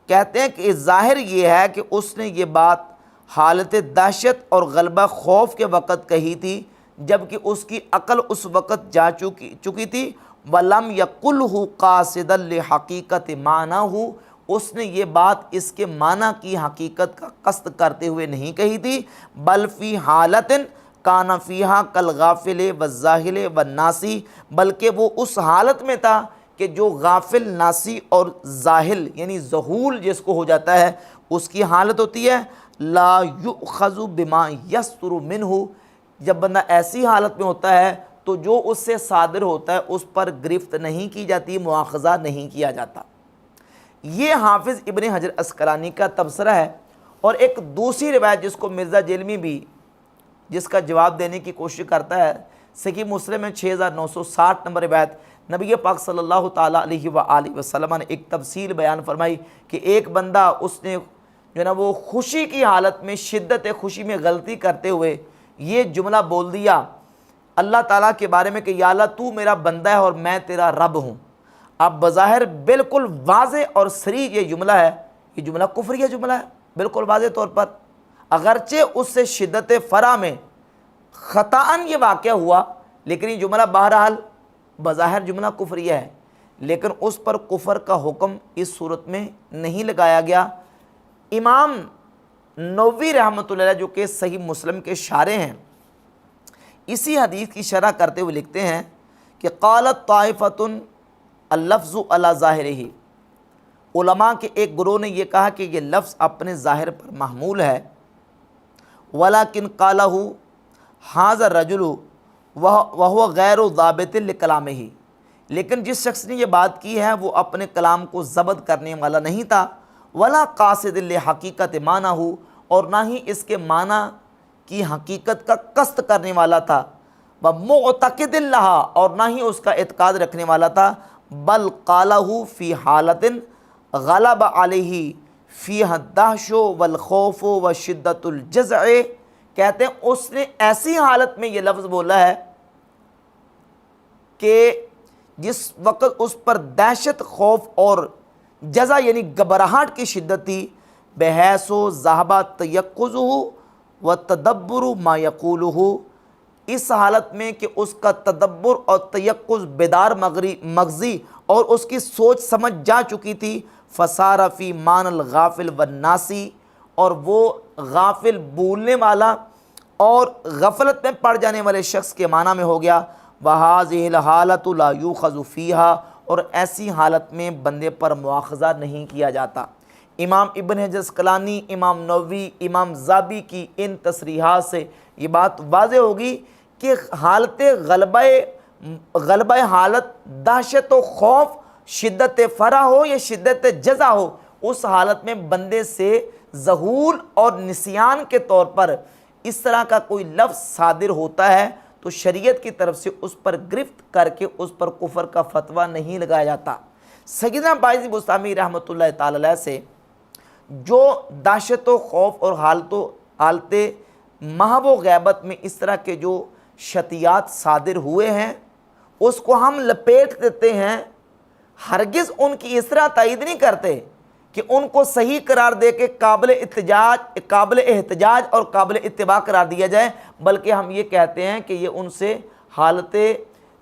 کہتے ہیں کہ ظاہر یہ ہے کہ اس نے یہ بات حالت دہشت اور غلبہ خوف کے وقت کہی تھی جبکہ اس کی عقل اس وقت جا چکی تھی۔ وَلَمْ يَقُلْهُ قَاصِدًا لِحَقِيقَةِ مَعْنَاهُ، اس نے یہ بات اس کے معنی کی حقیقت کا قصد کرتے ہوئے نہیں کہی تھی، بل فی حالت کان فیہا کالغافل والزاہل والناسی، بلکہ وہ اس حالت میں تھا کہ جو غافل، ناسی اور زاہل یعنی ذہول جس کو ہو جاتا ہے اس کی حالت ہوتی ہے۔ لا یؤخذ بما یستر منہ، جب بندہ ایسی حالت میں ہوتا ہے تو جو اس سے صادر ہوتا ہے اس پر گرفت نہیں کی جاتی، مواخذہ نہیں کیا جاتا۔ یہ حافظ ابن حجر اسقلانی کا تبصرہ ہے۔ اور ایک دوسری روایت جس کو مرزا جیلمی بھی جس کا جواب دینے کی کوشش کرتا ہے، صحیح مسلم میں 6960 نمبر روایت، نبی پاک صلی اللہ تعالیٰ علیہ وآلہ وسلم نے ایک تفصیل بیان فرمائی کہ ایک بندہ اس نے جو نا وہ خوشی کی حالت میں شدت خوشی میں غلطی کرتے ہوئے یہ جملہ بول دیا اللہ تعالیٰ کے بارے میں کہ یا اللہ تو میرا بندہ ہے اور میں تیرا رب ہوں۔ اب بظاہر بالکل واضح اور صریح یہ جملہ ہے، یہ جملہ کفریہ جملہ ہے بالکل واضح طور پر، اگرچہ اس سے شدت فرح میں خطاً یہ واقعہ ہوا لیکن یہ جملہ بہرحال بظاہر جملہ کفریہ ہے، لیکن اس پر کفر کا حکم اس صورت میں نہیں لگایا گیا۔ امام نووی رحمۃ اللہ علیہ جو کہ صحیح مسلم کے شارح ہیں، اسی حدیث کی شرح کرتے ہوئے لکھتے ہیں کہ قالت طائفۃ اللفظ علی ظاہرہ، علماء کے ایک گروہ نے یہ کہا کہ یہ لفظ اپنے ظاہر پر محمول ہے، ولیکن قالہ ھذا الرجل وہو غیر ضابط لکلامہ، لیکن جس شخص نے یہ بات کی ہے وہ اپنے کلام کو ضبط کرنے والا نہیں تھا، ولا قاصد لحقیقت معنہ، اور نہ ہی اس کے معنی کی حقیقت کا قصد کرنے والا تھا، ومعتقد لہا، اور نہ ہی اس کا اعتقاد رکھنے والا تھا، بل قالہ فی حالت غلب علیہ فیہا الدہش والخوف وشدت الجزع، کہتے ہیں اس نے ایسی حالت میں یہ لفظ بولا ہے کہ جس وقت اس پر دہشت، خوف اور جزع یعنی گھبراہٹ کی شدت تھی، بحیث ذہب تیقظہ وتدبر ما یقولہ، اس حالت میں کہ اس کا تدبر اور تیقظ بیدار مغزی اور اس کی سوچ سمجھ جا چکی تھی، فصار فی معنی الغافل والناسی، اور وہ غافل بولنے والا اور غفلت میں پڑ جانے والے شخص کے معنی میں ہو گیا، وَهَذِهِ الْحَالَةُ لَا يُؤْخَذُ فِيهَا، اور ایسی حالت میں بندے پر مواخذہ نہیں کیا جاتا۔ امام ابن حجر اسقلانی، امام نووی، امام زابی کی ان تصریحات سے یہ بات واضح ہوگی کہ حالت غلبہ حالت دہشت و خوف، شدت فرح ہو یا شدت جزع ہو، اس حالت میں بندے سے ذہول اور نسیان کے طور پر اس طرح کا کوئی لفظ صادر ہوتا ہے تو شریعت کی طرف سے اس پر گرفت کر کے اس پر کفر کا فتویٰ نہیں لگایا جاتا۔ سیدنا باعث بستامی رحمۃ اللہ تعالی علیہ سے جو دہشت و خوف اور حالت محو و غیبت میں اس طرح کے جو شتیات صادر ہوئے ہیں اس کو ہم لپیٹ دیتے ہیں، ہرگز ان کی اس طرح تائید نہیں کرتے کہ ان کو صحیح قرار دے کے قابل احتجاج اور قابل اتباع قرار دیا جائے، بلکہ ہم یہ کہتے ہیں کہ یہ ان سے حالت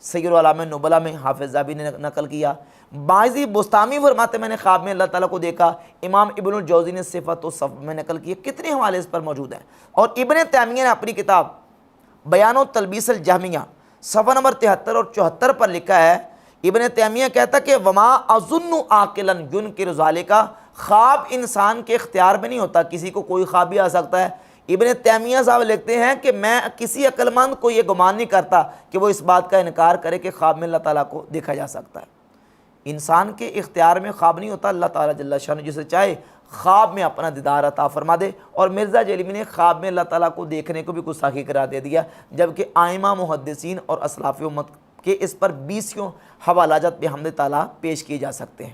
سیر العلام نبلا میں حافظ ذہبی نے نقل کیا۔ باعثی بستامی فرماتے میں نے خواب میں اللہ تعالیٰ کو دیکھا، امام ابن الجوزی نے صفت و صف میں نقل کیا، کتنے حوالے اس پر موجود ہیں۔ اور ابن تیمیہ نے اپنی کتاب بیان و تلبیس الجہمیہ صفحہ نمبر 73 اور 74 پر لکھا ہے، ابن تیمیہ کہتا کہ وما اظن عاقلا ينکر ذالک، خواب انسان کے اختیار میں نہیں ہوتا، کسی کو کوئی خواب بھی آ سکتا ہے۔ ابن تیمیہ صاحب لکھتے ہیں کہ میں کسی عقل مند کو یہ گمان نہیں کرتا کہ وہ اس بات کا انکار کرے کہ خواب میں اللہ تعالیٰ کو دیکھا جا سکتا ہے۔ انسان کے اختیار میں خواب نہیں ہوتا، اللہ تعالیٰ جل شانہ جسے چاہے خواب میں اپنا دیدار عطا فرما دے۔ اور مرزا جیلمی نے خواب میں اللہ تعالیٰ کو دیکھنے کو بھی گستاخی قرار دے دیا، جبکہ ائمہ محدثین اور اسلاف امت کے اس پر 20 حوالہ جات بحمد تعالیٰ پیش کیے جا سکتے ہیں۔